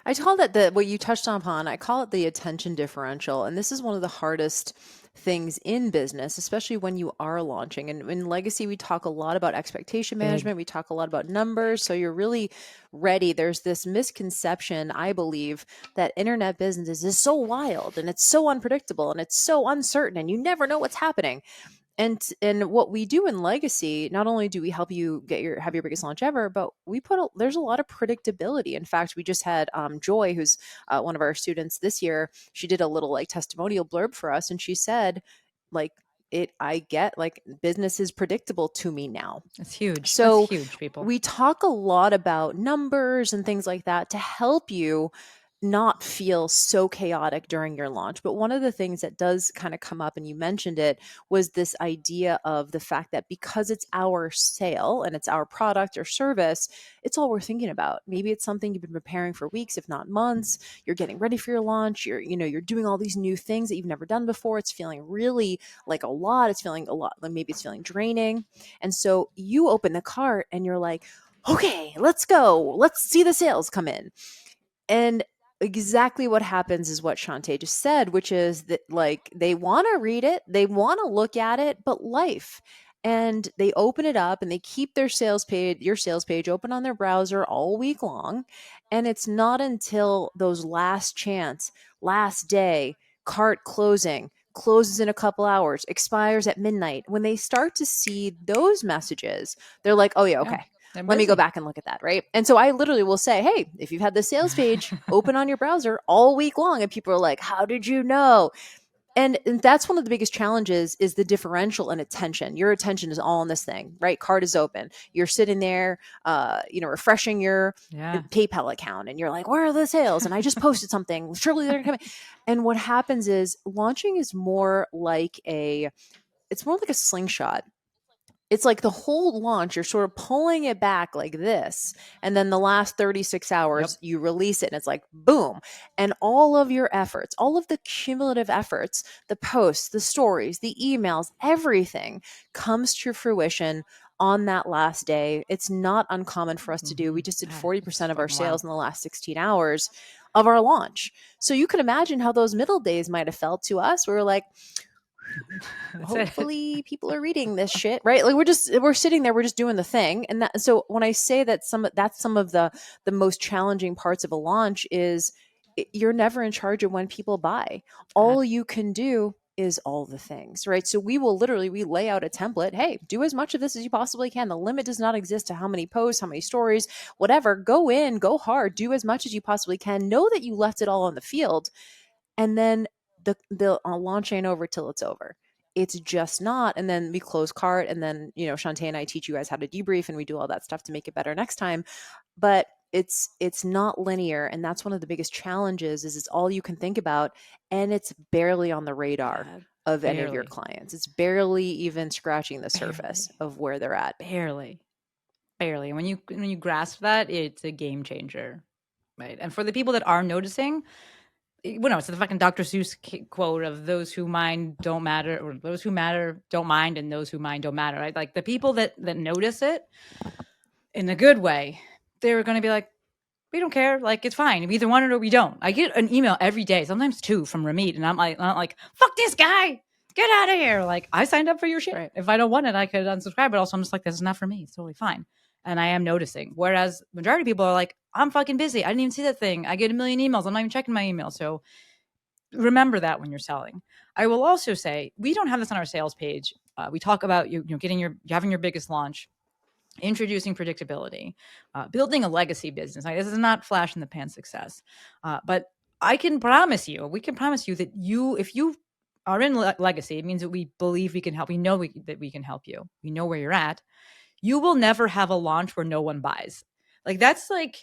B: I call that the what you touched upon, I call it the attention differential. And this is one of the hardest things in business, especially when you are launching. And in legacy, we talk a lot about expectation management. We talk a lot about numbers. So you're really ready. There's this misconception, I believe, that internet business is so wild and it's so unpredictable and it's so uncertain and you never know what's happening. And what we do in legacy, not only do we help you have your biggest launch ever, but there's a lot of predictability. In fact, we just had Joy, who's one of our students this year. She did a little like testimonial blurb for us, and she said, like, I get like business is predictable to me now.
A: That's huge. That's
B: So
A: huge, people.
B: we talk a lot about numbers and things like that to help you not feel so chaotic during your launch. But one of the things that does kind of come up, and you mentioned it, was this idea of the fact that because it's our sale and it's our product or service, it's all we're thinking about. Maybe it's something you've been preparing for weeks, if not months. You're getting ready for your launch. You're doing all these new things that you've never done before. It's feeling really like a lot. It's feeling a lot, like maybe it's feeling draining. And so you open the cart and you're like, okay, let's go. Let's see the sales come in. And exactly what happens is what Shantae just said, which is that like they want to read it, they want to look at it, but life. And they open it up and they keep your sales page open on their browser all week long. And it's not until those last day, cart closes in a couple hours, expires at midnight. When they start to see those messages, they're like, oh yeah, okay. Let me go back and look at that, right? And so I literally will say, hey, if you've had the sales page open on your browser all week long, and people are like, how did you know? And that's one of the biggest challenges is the differential in attention. Your attention is all on this thing, right? Card is open. You're sitting there, refreshing your PayPal account, and you're like, where are the sales? And I just posted something. Surely they're coming. And what happens is launching is more like a slingshot. It's like the whole launch, you're sort of pulling it back like this. And then the last 36 hours, you release it and it's like, boom. And all of your efforts, all of the cumulative efforts, the posts, the stories, the emails, everything comes to fruition on that last day. It's not uncommon for us to do. We just did
A: God,
B: 40%
A: it's
B: of our
A: fucking
B: sales
A: wild.
B: in the last 16 hours of our launch. So you can imagine how those middle days might have felt to us. We were like,
A: That's it.
B: hopefully people are reading this shit, right? Like we're sitting there, we're just doing the thing. And so when I say that that's some of the most challenging parts of a launch is you're never in charge of when people buy.
A: God.
B: All you can do is all the things, right? So we lay out a template. Hey, do as much of this as you possibly can. The limit does not exist to how many posts, how many stories, whatever. Go in, go hard, do as much as you possibly can. Know that you left it all on the field, and then the launch ain't over till it's over. It's just not. And then we close cart, and then Shantae and I teach you guys how to debrief, and we do all that stuff to make it better next time. But it's not linear, and that's one of the biggest challenges. Is it's all you can think about, and it's barely on the radar
A: God.
B: of any of your
A: Barely.
B: clients. It's barely even scratching the surface
A: Barely.
B: of where they're at.
A: Barely. Barely. And when you grasp that, it's a game changer. Right. And for the people that are noticing, well, no, it's the fucking Dr. Seuss quote of those who mind don't matter, or those who matter don't mind, and those who mind don't matter. Right? Like the people that notice it in a good way, they're going to be like, we don't care. Like it's fine. We either want it or we don't. I get an email every day, sometimes two from Ramit, and I'm like, fuck this guy. Get out of here. Like I signed up for your shit.
B: Right.
A: If I don't want it, I could unsubscribe. But also I'm just like, this is not for me. It's totally fine. And I am noticing. Whereas majority of people are like, I'm fucking busy. I didn't even see that thing. I get a million emails. I'm not even checking my email. So remember that when you're selling. I will also say we don't have this on our sales page. We talk about having your biggest launch, introducing predictability, building a legacy business. Like, this is not flash in the pan success, but we can promise you that if you are in legacy, it means that we believe we can help. We know that we can help you. We know where you're at. You will never have a launch where no one buys. Like that's like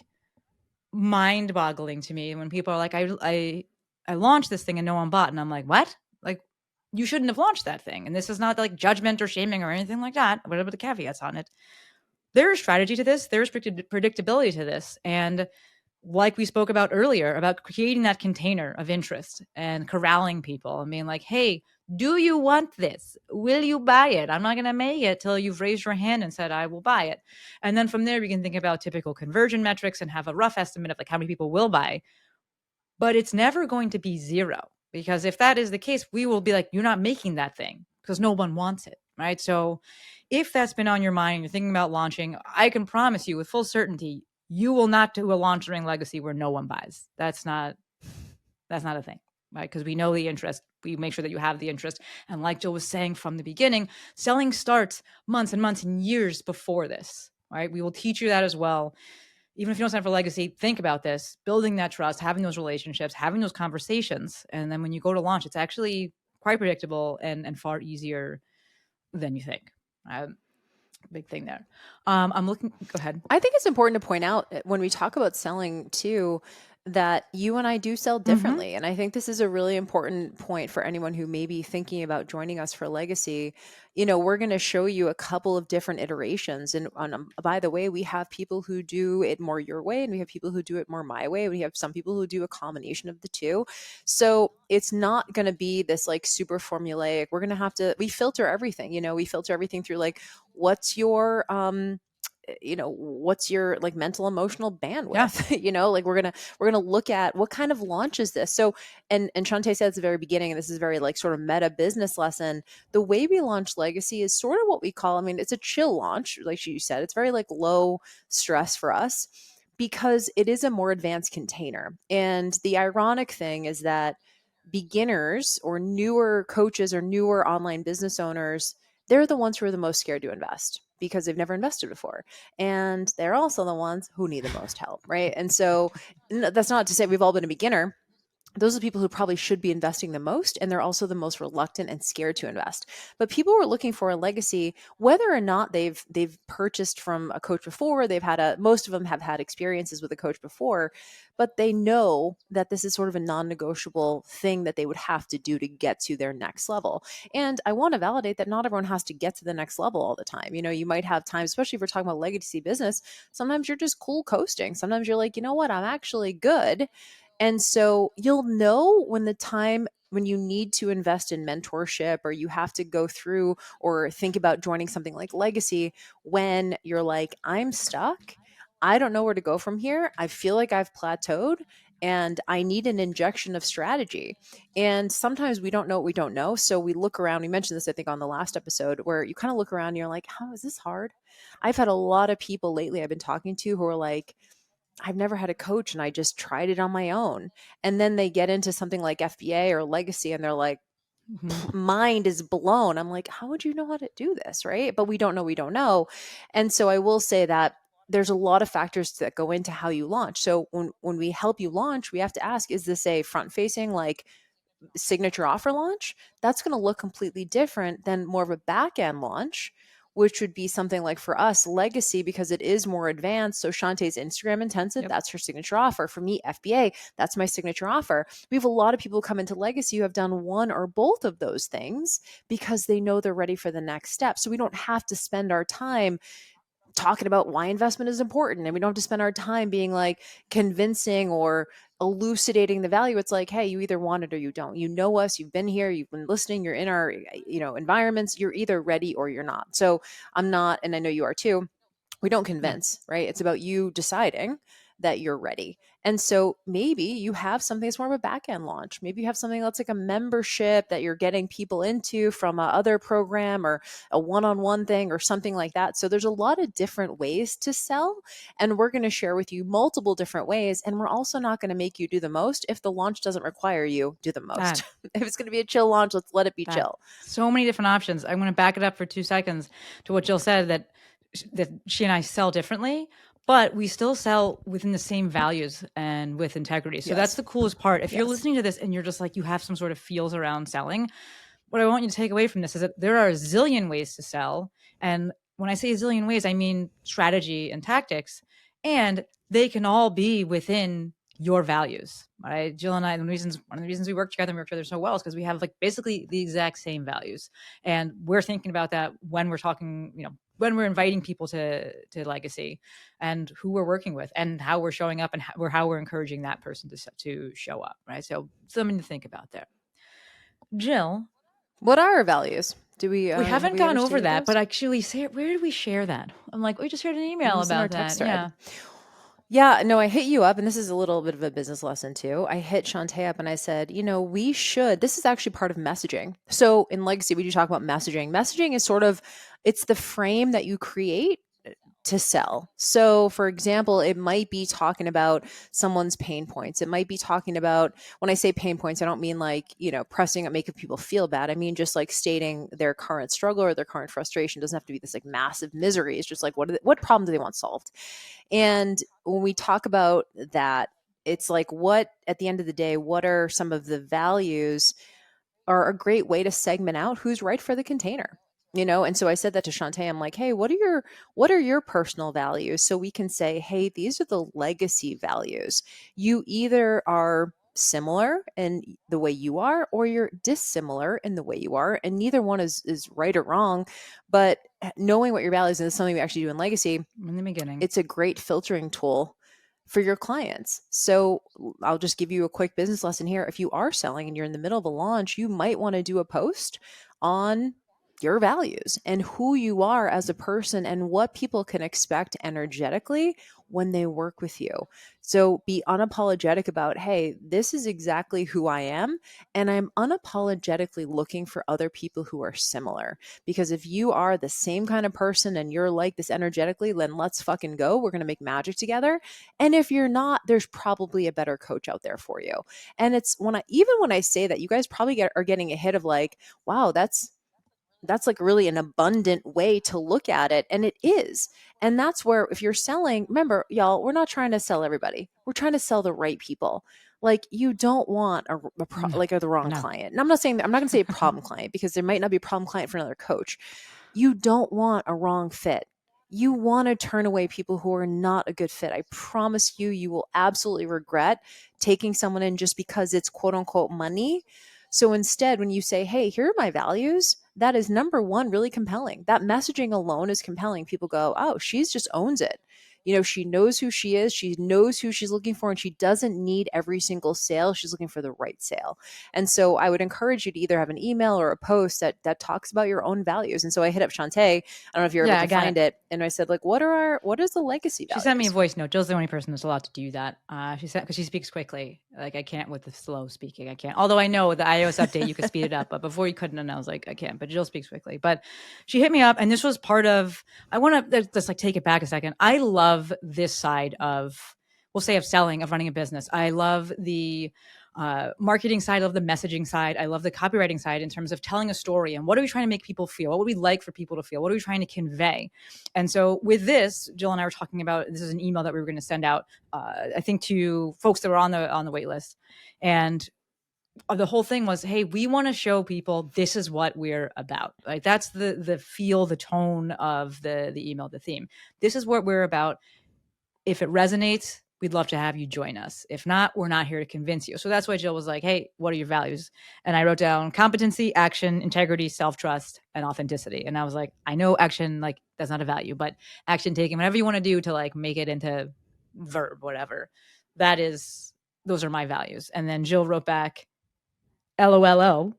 A: mind boggling to me when people are like, I launched this thing and no one bought. And I'm like, what? Like, you shouldn't have launched that thing. And this is not like judgment or shaming or anything like that. Whatever the caveats on it. There is strategy to this. There's predictability to this. And like we spoke about earlier, about creating that container of interest and corralling people and being like, hey, do you want this? Will you buy it? I'm not going to make it till you've raised your hand and said, I will buy it. And then from there, we can think about typical conversion metrics and have a rough estimate of like how many people will buy. But it's never going to be zero, because if that is the case, we will be like, you're not making that thing because no one wants it. Right. So if that's been on your mind and you're thinking about launching, I can promise you with full certainty, you will not do a launch during legacy where no one buys. That's not a thing, right? Because we know the interest. We make sure that you have the interest. And like Jill was saying from the beginning, selling starts months and months and years before this, right? We will teach you that as well. Even if you don't sign up for legacy, think about this, building that trust, having those relationships, having those conversations. And then when you go to launch, it's actually quite predictable and far easier than you think. Big thing there. I'm looking, go ahead.
B: I think it's important to point out when we talk about selling too, that you and I do sell differently. And I think this is a really important point for anyone who may be thinking about joining us for legacy. We're going to show you a couple of different iterations. And by the way, we have people who do it more your way, and we have people who do it more my way. We have some people who do a combination of the two. So it's not going to be this like super formulaic. We filter everything, we filter everything through like, what's your, what's your like mental emotional bandwidth. Like we're gonna look at what kind of launch is this. So and Shantae said at the very beginning, and this is very like sort of meta business lesson, the way we launch legacy is sort of what we call, I mean, it's a chill launch, like she said. It's very like low stress for us because it is a more advanced container. And the ironic thing is that beginners or newer coaches or newer online business owners, they're the ones who are the most scared to invest because they've never invested before. And they're also the ones who need the most help, right? And so that's not to say we've all been a beginner. Those are the people who probably should be investing the most, and they're also the most reluctant and scared to invest. But people who are looking for a legacy, whether or not they've purchased from a coach before, most of them have had experiences with a coach before, but they know that this is sort of a non-negotiable thing that they would have to do to get to their next level. And I want to validate that not everyone has to get to the next level all the time. You might have times, especially if we're talking about legacy business, sometimes you're just cool coasting. Sometimes you're like, you know what, I'm actually good. And so you'll know when the time when you need to invest in mentorship, or you have to go through or think about joining something like Legacy, when you're like, I'm stuck, I don't know where to go from here, I feel like I've plateaued, and I need an injection of strategy. And sometimes we don't know what we don't know. So we look around. We mentioned this, I think, on the last episode, where you kind of look around and you're like, how is this hard? I've had a lot of people lately I've been talking to who are like, I've never had a coach and I just tried it on my own. And then they get into something like FBA or Legacy and they're like,
A: Mhm.
B: mind is blown. I'm like, how would you know how to do this? Right. But we don't know. We don't know. And so I will say that there's a lot of factors that go into how you launch. So when we help you launch, we have to ask, is this a front facing, like, signature offer launch? That's going to look completely different than more of a back end launch, which would be something like, for us, Legacy, because it is more advanced. So Shantae's Instagram intensive,
A: Yep.
B: that's her signature offer. For me, FBA, that's my signature offer. We have a lot of people come into Legacy who have done one or both of those things because they know they're ready for the next step. So we don't have to spend our time talking about why investment is important, and we don't have to spend our time being like convincing or elucidating the value. It's like, hey, you either want it or you don't. You know us, you've been here, you've been listening, you're in our environments, you're either ready or you're not. So I'm not, and I know you are too, we don't
A: Yeah.
B: convince, right? It's about you deciding that you're ready. And so maybe you have something that's more of a back end launch. Maybe you have something that's like a membership that you're getting people into from a other program, or a one-on-one thing or something like that. So there's a lot of different ways to sell. And we're going to share with you multiple different ways. And we're also not going to make you do the most if the launch doesn't require you do the
A: That
B: most. If it's going to be a chill launch, let's let it be
A: that
B: chill.
A: so many different options. I'm going to back it up for 2 seconds to what Jill said, that she and I sell differently, but we still sell within the same values and with integrity. So that's
B: Yes.
A: the coolest part. If you're
B: Yes.
A: listening to this and you're just like, you have some sort of feels around selling, what I want you to take away from this is that there are a zillion ways to sell. And when I say a zillion ways, I mean strategy and tactics, and they can all be within your values. Right? Jill and I, one of the reasons we work together and work together so well is because we have like basically the exact same values. And we're thinking about that when we're talking, when we're inviting people to Legacy, and who we're working with and how we're showing up, and how we're encouraging that person to show up. Right. So something to think about there. Jill,
B: What are our values? Do we
A: we
B: have
A: haven't
B: we
A: gone
B: ever
A: over
B: stated
A: that,
B: those?
A: but actually, where did we share that? I'm like, we just shared an
B: It
A: email
B: was in our
A: about
B: text
A: that.
B: thread.
A: Yeah.
B: Yeah, no, I hit you up, and this is a little bit of a business lesson too. I hit Shantae up and I said, we should, this is actually part of messaging. So in Legacy, we do talk about messaging. Messaging is sort of, it's the frame that you create to sell. So, for example, it might be talking about someone's pain points. It might be talking about, when I say pain points, I don't mean like, pressing and making people feel bad. I mean just like stating their current struggle or their current frustration. It doesn't have to be this like massive misery. It's just like, what problem do they want solved? And when we talk about that, it's like, what, at the end of the day, what are some of the values, are a great way to segment out who's right for the container. And so I said that to Shantae. I'm like, hey, what are your personal values? So we can say, hey, these are the Legacy values. You either are similar in the way you are, or you're dissimilar in the way you are. And neither one is right or wrong. But knowing what your values, and this is something we actually do in Legacy,
A: In the beginning.
B: it's a great filtering tool for your clients. So I'll just give you a quick business lesson here. If you are selling and you're in the middle of a launch, you might want to do a post on your values and who you are as a person and what people can expect energetically when they work with you. So be unapologetic about, hey, this is exactly who I am. And I'm unapologetically looking for other people who are similar. Because if you are the same kind of person and you're like this energetically, then let's fucking go. We're going to make magic together. And if you're not, there's probably a better coach out there for you. And it's even when I say that, you guys probably are getting a hit of like, wow, that's like really an abundant way to look at it. And it is. And that's where, if you're selling, remember, y'all, we're not trying to sell everybody. We're trying to sell the right people. Like, you don't want
A: No.
B: the wrong
A: No.
B: client. And I'm not going to say a problem client, because there might not be a problem client for another coach. You don't want a wrong fit. You want to turn away people who are not a good fit. I promise you, you will absolutely regret taking someone in just because it's quote unquote money. So instead, when you say, hey, here are my values, that is, number one, really compelling. That messaging alone is compelling. People go, oh, she's just owns it. She knows who she is, she knows who she's looking for, and she doesn't need every single sale. She's looking for the right sale. And so I would encourage you to either have an email or a post that talks about your own values. And so I hit up Shantae. I don't know if you're able
A: Yeah,
B: to
A: I got
B: find
A: it.
B: it. And I said, like, what is the legacy
A: She sent me a
B: values?
A: voice note. Jill's the only person that's allowed to do that. She said because she speaks quickly. Like I can't with the slow speaking. I can't. Although I know with the iOS update you could speed it up, but before you couldn't, and I was like, I can't. But Jill speaks quickly. But she hit me up, and this was part of. I want to just like take it back a second. I love this side of, we'll say, of selling, of running a business. I love the marketing side. I love the messaging side. I love the copywriting side in terms of telling a story and what are we trying to make people feel? What would we like for people to feel? What are we trying to convey? And so with this, Jill and I were talking about, this is an email that we were going to send out, I think to folks that were on the wait list. And the whole thing was, hey, we want to show people this is what we're about. Like that's the feel, the tone of the email, the theme. This is what we're about. If it resonates, we'd love to have you join us. If not, we're not here to convince you. So that's why Jill was like, hey, what are your values? And I wrote down competency, action, integrity, self-trust, and authenticity. And I was like, I know action, like that's not a value, but action taking, whatever you want to do to like make it into verb, whatever. Those are my values. And then Jill wrote back, LOLO,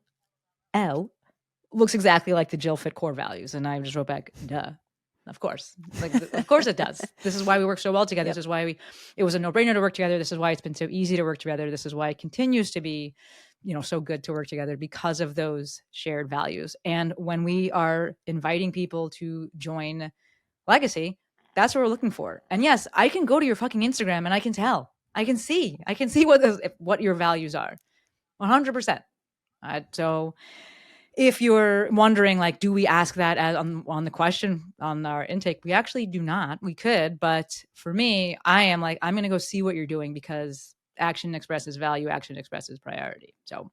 A: L looks exactly like the Jill Fit core values. And I just wrote back, duh. Of course. Like, of course it does. This is why we work so well together.
B: Yep.
A: This is why it was a no-brainer to work together. This is why it's been so easy to work together. This is why it continues to be, so good to work together because of those shared values. And when we are inviting people to join Legacy, that's what we're looking for. And yes, I can go to your fucking Instagram and I can tell. I can see what your values are. 100%. So if you're wondering, like, do we ask that on the question on our intake? We actually do not. We could, but for me, I am like, I'm going to go see what you're doing because action expresses value, action expresses priority. So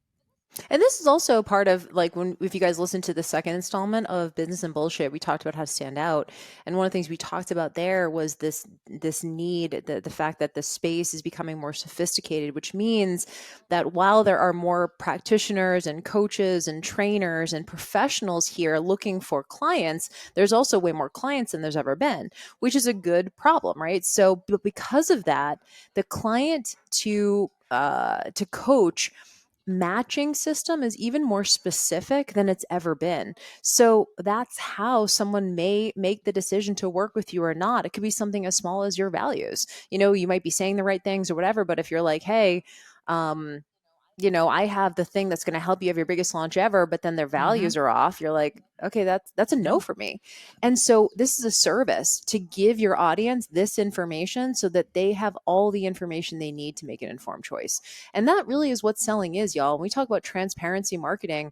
B: And this is also part of like if you guys listen to the second installment of Business and Bullshit, we talked about how to stand out. And one of the things we talked about there was this need, the fact that the space is becoming more sophisticated, which means that while there are more practitioners and coaches and trainers and professionals here looking for clients, there's also way more clients than there's ever been, which is a good problem, right? So but because of that, the client to coach matching system is even more specific than it's ever been. So that's how someone may make the decision to work with you or not. It could be something as small as your values. You might be saying the right things or whatever, but if you're like, hey, I have the thing that's going to help you have your biggest launch ever, but then their values are off. You're like, okay, that's a no for me. And so this is a service to give your audience this information so that they have all the information they need to make an informed choice. And that really is what selling is, y'all. When we talk about transparency marketing,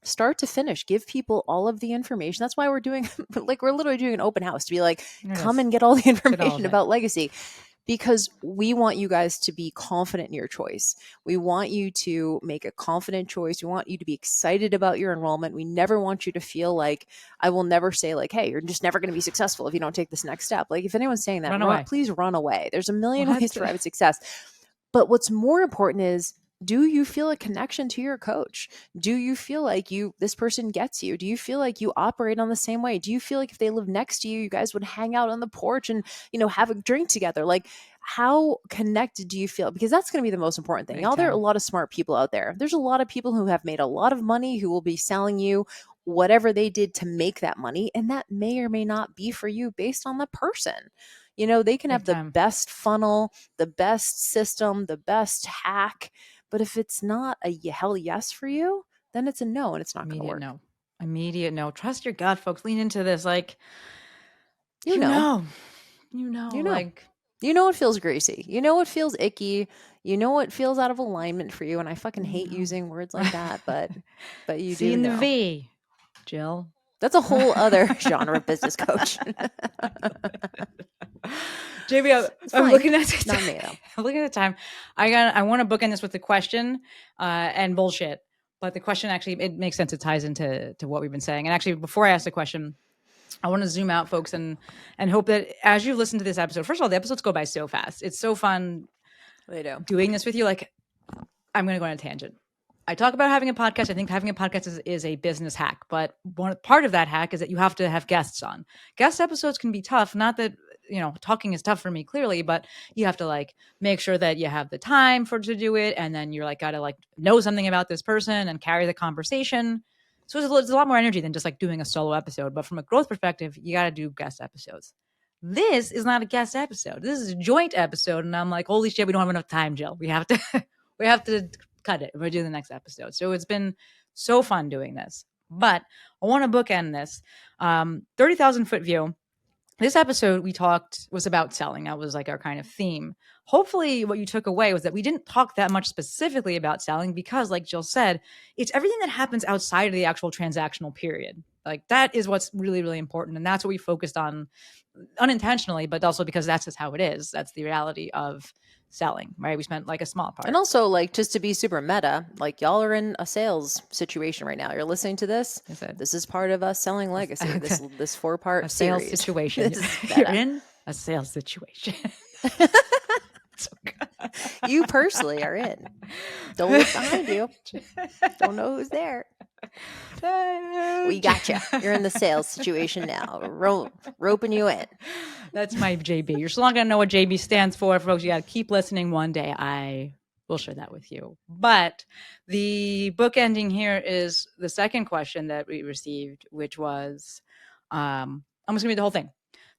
B: start to finish, give people all of the information. That's why we're doing we're literally doing an open house to be like, come and get all the information about Legacy. Because we want you guys to be confident in your choice. We want you to make a confident choice. We want you to be excited about your enrollment. We never want you to feel like, I will never say like, hey, you're just never going to be successful if you don't take this next step. Like if anyone's saying that, please run away. There's a million ways to drive success. But what's more important is, do you feel a connection to your coach? Do you feel like this person gets you? Do you feel like you operate on the same way? Do you feel like if they live next to you, you guys would hang out on the porch and, have a drink together? Like, how connected do you feel? Because that's going to be the most important thing. There are a lot of smart people out there. There's a lot of people who have made a lot of money who will be selling you whatever they did to make that money. And that may or may not be for you based on the person. They can have the best funnel, the best system, the best hack. But if it's not a hell yes for you, then it's a no, and it's not going to work.
A: Immediate no. Trust your gut, folks. Lean into this. Like,
B: you know,
A: like,
B: it feels greasy. It feels icky. It feels out of alignment for you. And I fucking hate using words like that, but you do know.
A: The V, Jill.
B: That's a whole other genre of business coach.
A: JB, I'm looking at the
B: time. Not me, though.
A: I'm looking at the time. I want to bookend this with the question and bullshit. But the question actually, it makes sense. It ties into what we've been saying. And actually, before I ask the question, I want to zoom out, folks, and hope that as you listen to this episode, first of all, the episodes go by so fast. It's so fun doing this with you. Like, I'm going to go on a tangent. I talk about having a podcast. I think having a podcast is a business hack. But part of that hack is that you have to have guests on. Guest episodes can be tough. Not that talking is tough for me clearly, but you have to like make sure that you have the time to do it. And then you're like, got to like know something about this person and carry the conversation. So it's a lot more energy than just like doing a solo episode. But from a growth perspective, you got to do guest episodes. This is not a guest episode. This is a joint episode. And I'm like, holy shit, we don't have enough time, Jill. We have to, we have to cut it. We're doing the next episode. So it's been so fun doing this. But I want to bookend this. 30,000 foot view. This episode was about selling. That was like our kind of theme. Hopefully what you took away was that we didn't talk that much specifically about selling because, like Jill said, it's everything that happens outside of the actual transactional period. Like that is what's really, really important. And that's what we focused on unintentionally, but also because that's just how it is. That's the reality of selling, right? We spent like a small part.
B: And also, like, just to be super meta, like y'all are in a sales situation right now. You're listening to this. This is part of us selling legacy. This 4-part
A: sales
B: series.
A: situation. You're in a sales situation.
B: You personally are in. Don't look behind you. Don't know who's there. We got you. You're in the sales situation now. Roping you in.
A: That's my JB. You're still not going to know what JB stands for, folks. You got to keep listening. One day I will share that with you. But the book ending here is the second question that we received, which was, I'm just going to read the whole thing.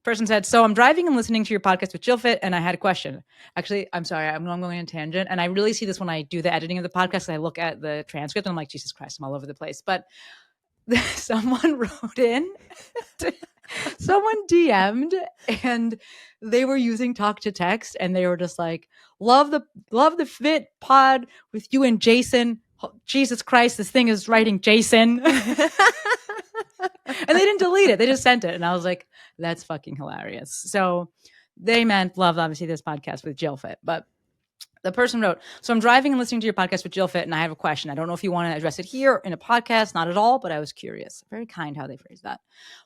A: Person said, so I'm driving and listening to your podcast with Jill Fit, and I had a question. Actually, I'm sorry, I'm going on a tangent, and I really see this when I do the editing of the podcast. I look at the transcript, and I'm like, Jesus Christ, I'm all over the place. But someone wrote in, someone DM'd, and they were using talk to text, and they were just like, love the Fit pod with you and Jason. Jesus Christ, this thing is writing Jason. And they didn't delete it. They just sent it. And I was like, that's fucking hilarious. So they meant love, obviously, this podcast with Jill Fit. But the person wrote, so I'm driving and listening to your podcast with Jill Fit, and I have a question. I don't know if you want to address it here in a podcast, not at all, but I was curious. Very kind how they phrased that.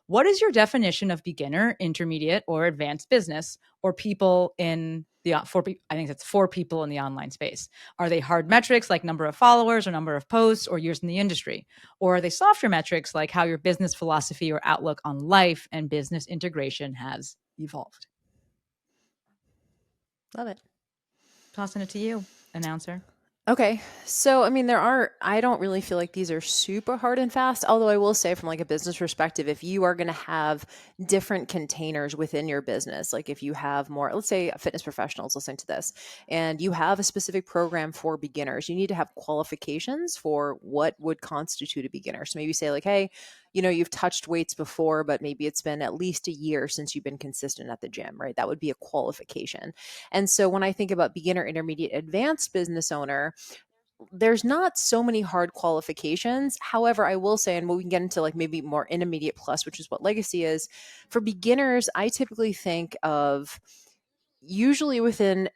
A: What is your definition of beginner, intermediate, or advanced business, or people in the, I think that's 4 people in the online space? Are they hard metrics like number of followers or number of posts or years in the industry? Or are they softer metrics like how your business philosophy or outlook on life and business integration has evolved?
B: Love it.
A: Tossing it to you, announcer.
B: Okay. So, I mean, I don't really feel like these are super hard and fast. Although I will say from like a business perspective, if you are going to have different containers within your business, like if you have more, let's say fitness professionals listening to this, and you have a specific program for beginners, you need to have qualifications for what would constitute a beginner. So maybe say like, hey, you've touched weights before, but maybe it's been at least a year since you've been consistent at the gym, right? That would be a qualification. And so when I think about beginner, intermediate, advanced business owner, there's not so many hard qualifications. However, I will say, and we can get into like maybe more intermediate plus, which is what legacy is. For beginners, I typically think of usually within,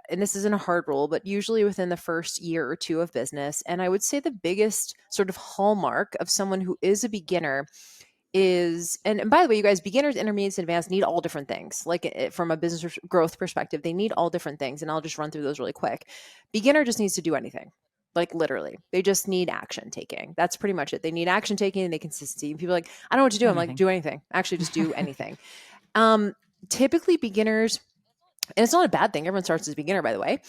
B: and this isn't a hard rule, but usually within the first year or 2 of business. And I would say the biggest sort of hallmark of someone who is a beginner is, and by the way, you guys, beginners, intermediates, and advanced need all different things. Like from a business growth perspective, they need all different things. And I'll just run through those really quick. Beginner just needs to do anything. Like literally, they just need action taking. That's pretty much it. They need action taking and they consistency. And people are like, I don't know what to do. I'm like, do anything. Actually, just do anything. Typically beginners, and it's not a bad thing. Everyone starts as a beginner, by the way.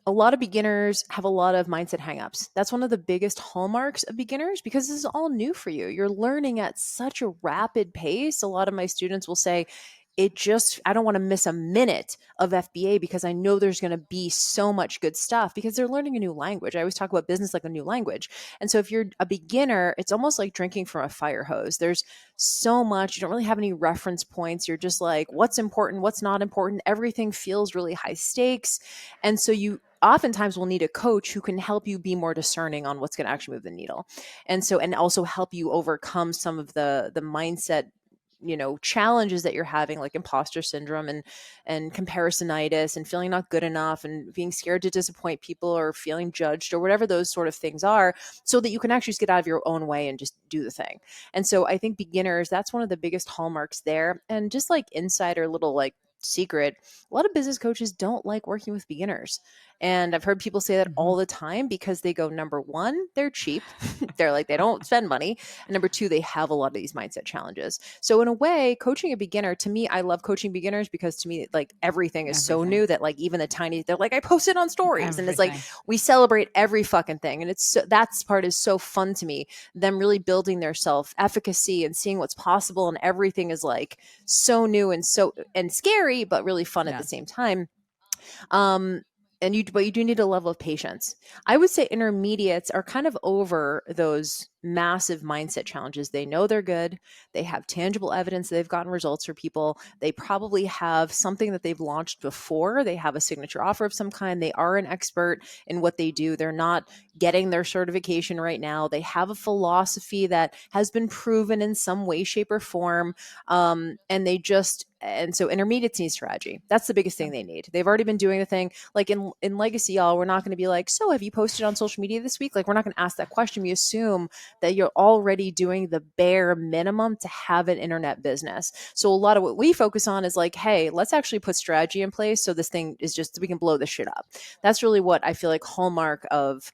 B: A lot of beginners have a lot of mindset hangups. That's one of the biggest hallmarks of beginners because this is all new for you. You're learning at such a rapid pace. A lot of my students will say, I don't want to miss a minute of FBA because I know there's going to be so much good stuff because they're learning a new language. I always talk about business like a new language. And so if you're a beginner, it's almost like drinking from a fire hose. There's so much, you don't really have any reference points. You're just like, what's important, what's not important. Everything feels really high stakes. And so you oftentimes will need a coach who can help you be more discerning on what's going to actually move the needle. And also help you overcome some of the mindset challenges that you're having, like imposter syndrome and comparisonitis and feeling not good enough and being scared to disappoint people or feeling judged or whatever those sort of things are, so that you can actually just get out of your own way and just do the thing. And so I think beginners, that's one of the biggest hallmarks there. And just like insider little like secret, a lot of business coaches don't like working with beginners. And I've heard people say that
A: Hmm.
B: all the time because they go, number one, they're cheap. They're like, they don't spend money. And number two, they have a lot of these mindset challenges. So in a way, coaching a beginner, to me, I love coaching beginners because to me, like everything is so
A: Everything.
B: new that like even the tiny, they're like, I posted on stories. And it's like,
A: Everything.
B: we celebrate every fucking thing. And it's so, that's part is so fun to me, them really building their self efficacy and seeing what's possible. And everything is like so new and so, and scary, but really fun at the
A: Yes.
B: same time. Um, and you, but you do need a level of patience. I would say intermediates are kind of over those massive mindset challenges. They know they're good. They have tangible evidence that they've gotten results for people. They probably have something that they've launched before. They have a signature offer of some kind. They are an expert in what they do. They're not getting their certification right now. They have a philosophy that has been proven in some way, shape, or form. And they just, and so intermediates need strategy. That's the biggest thing they need. They've already been doing the thing. Like in legacy, y'all, we're not going to be like, so have you posted on social media this week? Like, we're not going to ask that question. We assume that you're already doing the bare minimum to have an internet business. So a lot of what we focus on is like, hey, let's actually put strategy in place so this thing is just, we can blow this shit up. That's really what I feel like hallmark of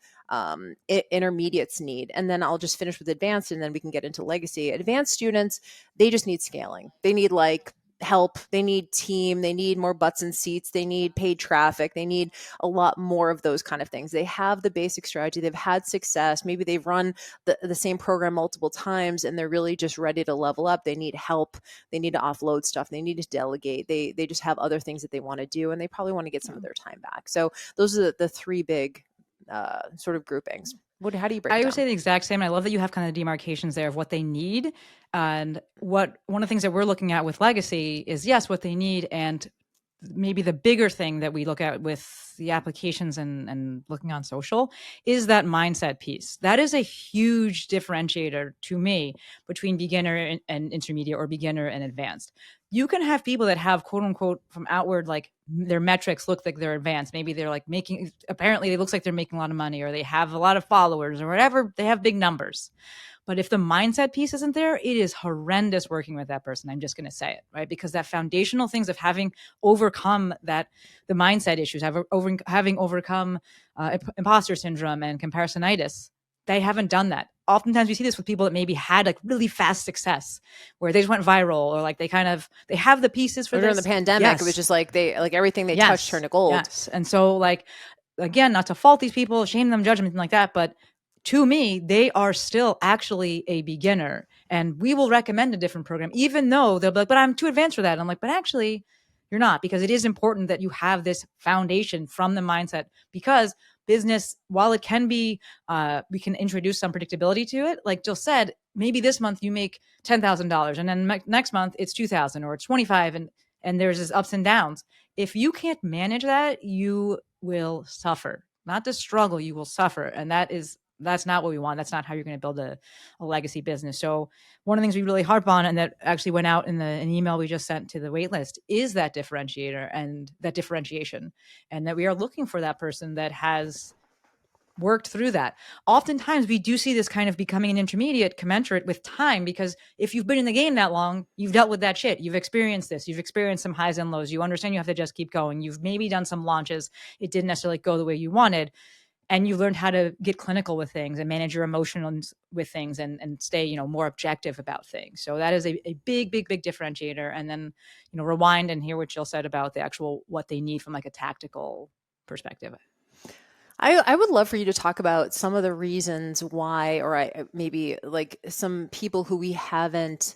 B: intermediates need. And then I'll just finish with advanced and then we can get into legacy. Advanced students, they just need scaling. They need like help. They need team. They need more butts and seats. They need paid traffic. They need a lot more of those kind of things. They have the basic strategy. They've had success. Maybe they've run the same program multiple times and they're really just ready to level up. They need help. They need to offload stuff. They need to delegate. They just have other things that they want to do and they probably want to get some of their time back. So those are the three big sort of groupings. How do you break it
A: I would
B: down?
A: say the exact same. I love that you have kind of demarcations there of what they need. And what one of the things that we're looking at with legacy is yes, what they need. And maybe the bigger thing that we look at with the applications and looking on social is that mindset piece. That is a huge differentiator to me between beginner and intermediate or beginner and advanced. You can have people that have quote unquote from outward, like their metrics look like they're advanced. Maybe they're like making, apparently it looks like they're making a lot of money or they have a lot of followers or whatever. They have big numbers. But if the mindset piece isn't there, it is horrendous working with that person. I'm just going to say it, right? Because that foundational things of having overcome that, the mindset issues, having overcome imposter syndrome and comparisonitis, they haven't done that. Oftentimes we see this with people that maybe had like really fast success where they just went viral or like they have the pieces for
B: Or during
A: this.
B: the pandemic, it was
A: Yes.
B: just like like everything they touched turned
A: Yes.
B: to gold.
A: Yes. And so like, again, not to fault these people, shame them, judge them, anything like that, but to me, they are still actually a beginner. And we will recommend a different program, even though they'll be like, but I'm too advanced for that. And I'm like, but actually, you're not, because it is important that you have this foundation from the mindset. Because business, while it can be, we can introduce some predictability to it. Like Jill said, maybe this month you make $10,000, and then next month it's 2,000 or it's 25, and there's this ups and downs. If you can't manage that, you will suffer. Not to struggle, you will suffer, and that's not what we want. That's not how you're going to build a legacy business. So one of the things we really harp on, and that actually went out in an email we just sent to the waitlist, is that differentiator and that differentiation, and that we are looking for that person that has worked through that. Oftentimes we do see this kind of becoming an intermediate commensurate with time, because if you've been in the game that long, you've dealt with that shit. You've experienced this. You've experienced some highs and lows. You understand you have to just keep going. You've maybe done some launches. It didn't necessarily go the way you wanted. And you learned how to get clinical with things and manage your emotions with things and stay, more objective about things. So that is a big, big, big differentiator. And then, rewind and hear what Jill said about the actual, what they need from like a tactical perspective.
B: I would love for you to talk about some of the reasons why, or maybe like some people who we haven't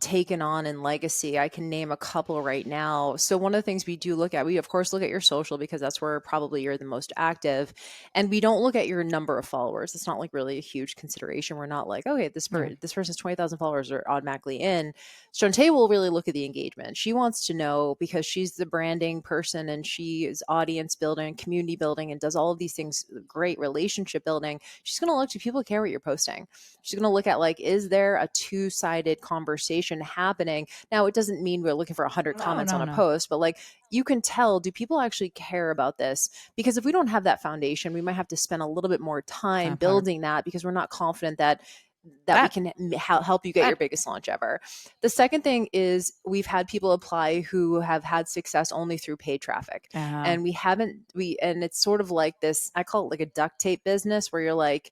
B: taken on in legacy. I can name a couple right now. So one of the things we do look at, we of course look at your social because that's where probably you're the most active. And we don't look at your number of followers. It's not like really a huge consideration. We're not like, okay, this person's 20,000 followers are automatically in. Shantae will really look at the engagement. She wants to know, because she's the branding person and she is audience building, community building, and does all of these things, great relationship building. She's going to look, do people care what you're posting? She's going to look at like, is there a two-sided conversation happening? Now, it doesn't mean we're looking for 100 comments on a post, but like you can tell, do people actually care about this? Because if we don't have that foundation, we might have to spend a little bit more time building that, because we're not confident that that we
A: That
B: can help you get your
A: that
B: biggest launch ever. The second thing is we've had people apply who have had success only through paid traffic.
A: uh,
B: And and it's sort of like this, I call it like a duct tape business where you're like,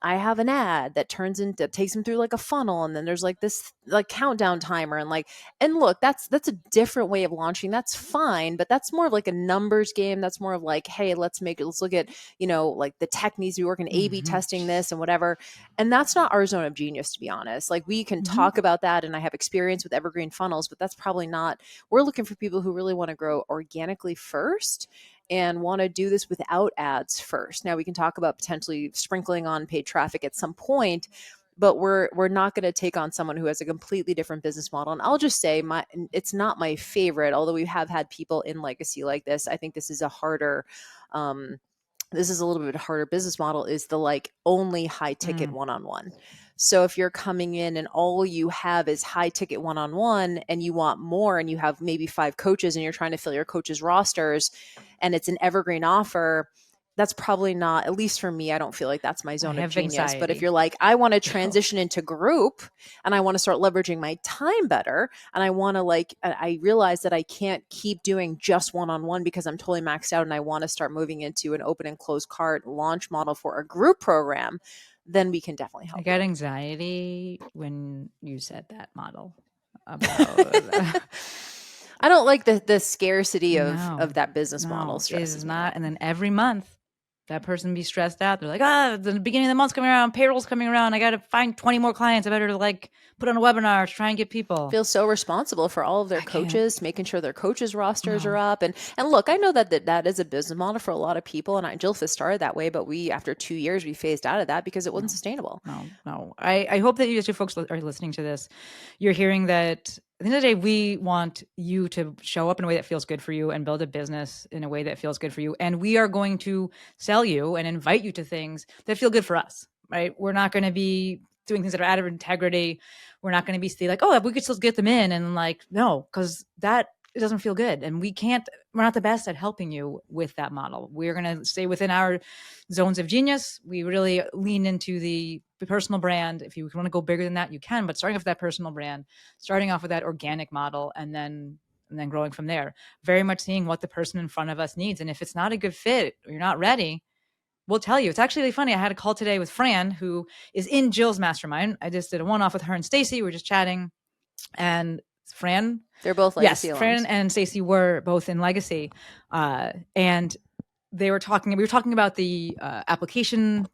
B: I have an ad that takes them through like a funnel, and then there's like this like countdown timer, and look, that's a different way of launching. That's fine, but that's more of like a numbers game. That's more of like, hey, let's look at, like the tech needs to be working, A/B
A: mhm,
B: testing this and whatever. And that's not our zone of genius, to be honest. Like we can
A: mhm.
B: talk about that, and I have experience with Evergreen funnels, but that's probably not. We're looking for people who really want to grow organically first and want to do this without ads first. Now we can talk about potentially sprinkling on paid traffic at some point, but we're not going to take on someone who has a completely different business model. And I'll just say it's not my favorite, although we have had people in legacy like this. I think this is a harder this is a little bit harder business model, is the like only high ticket
A: Mm.
B: one-on-one. So if you're coming in and all you have is high ticket one-on-one and you want more and you have maybe 5 coaches and you're trying to fill your coaches rosters and it's an evergreen offer, that's probably not, at least for me, I don't feel like that's my
A: I
B: zone of
A: have
B: genius. But if
A: anxiety.
B: you're like, I want to transition into group and I want to start leveraging my time better, and I want to I realize that I can't keep doing just one-on-one because I'm totally maxed out, and I want to start moving into an open and closed cart launch model for a group program, then we can definitely
A: I
B: help
A: got
B: you.
A: anxiety when you said that model about
B: I don't like the scarcity
A: no,
B: of that business model,
A: no, it is
B: stresses me
A: not.
B: out.
A: And then every month, that person be stressed out. They're like, the beginning of the month's coming around, payroll's coming around. I got to find 20 more clients. I better like put on a webinar to try and get people.
B: Feel so responsible for all of their
A: I can't.
B: coaches, making sure their coaches rosters are
A: No,
B: up. And look, I know that is a business model for a lot of people, and Jillfist started that way, but we, after 2 years, we phased out of that because it wasn't
A: no,
B: sustainable.
A: no. I hope that you two folks are listening to this. You're hearing that at the end of the day, we want you to show up in a way that feels good for you and build a business in a way that feels good for you. And we are going to sell you and invite you to things that feel good for us, right? We're not going to be doing things that are out of integrity. We're not going to be like, oh, if we could still get them in, and like, no, because that it doesn't feel good. And we're not the best at helping you with that model. We're going to stay within our zones of genius. We really lean into the personal brand. If you want to go bigger than that, you can, but starting off with that personal brand, starting off with that organic model, and then growing from there. Very much seeing what the person in front of us needs. And if it's not a good fit or you're not ready, we'll tell you. It's actually really funny. I had a call today with Fran, who is in Jill's mastermind. I just did a one-off with her and Stacy. We were just chatting, and Fran,
B: They're both
A: yes,
B: legacy
A: Fran
B: alums.
A: and Stacy were both in Legacy, and we were talking about the application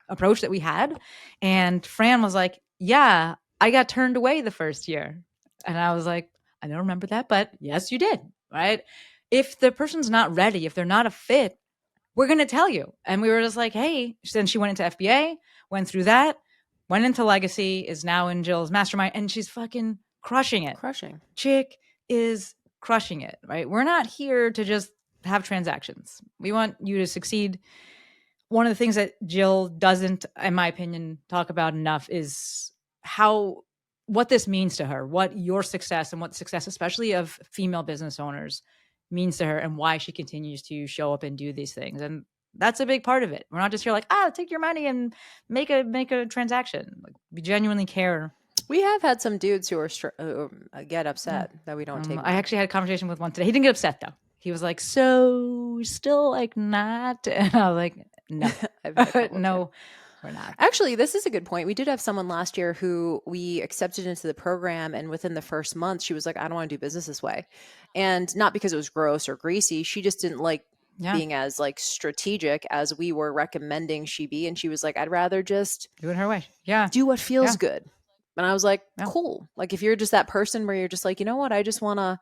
A: approach that we had, and Fran was like, yeah, I got turned away the first year. And I was like, I don't remember that, but yes, you did, right? If the person's not ready, if they're not a fit, we're going to tell you. And we were just like, hey, then she went into FBA, went through that, went into Legacy, is now in Jill's mastermind, and she's fucking crushing it.
B: Crushing.
A: Chick is crushing it, right? We're not here to just have transactions. We want you to succeed. One of the things that Jill doesn't, in my opinion, talk about enough is what this means to her, what your success and what success, especially of female business owners, means to her, and why she continues to show up and do these things. And that's a big part of it. We're not just here like, take your money and make a transaction. Like, we genuinely care.
B: We have had some dudes who are get upset that we don't take
A: I
B: money.
A: actually had a conversation with one today. He didn't get upset though. He was like, so still like not. And I was like, no,
B: I've had a couple
A: no,
B: too.
A: we're not.
B: Actually, this is a good point. We did have someone last year who we accepted into the program, and within the first month, she was like, I don't want to do business this way. And not because it was gross or greasy. She just didn't like being as like strategic as we were recommending she be. And she was like, I'd rather just
A: do it her way. Yeah.
B: do what feels good. And I was like,
A: Yeah.
B: cool. Like if you're just that person where you're just like, you know what, I just want to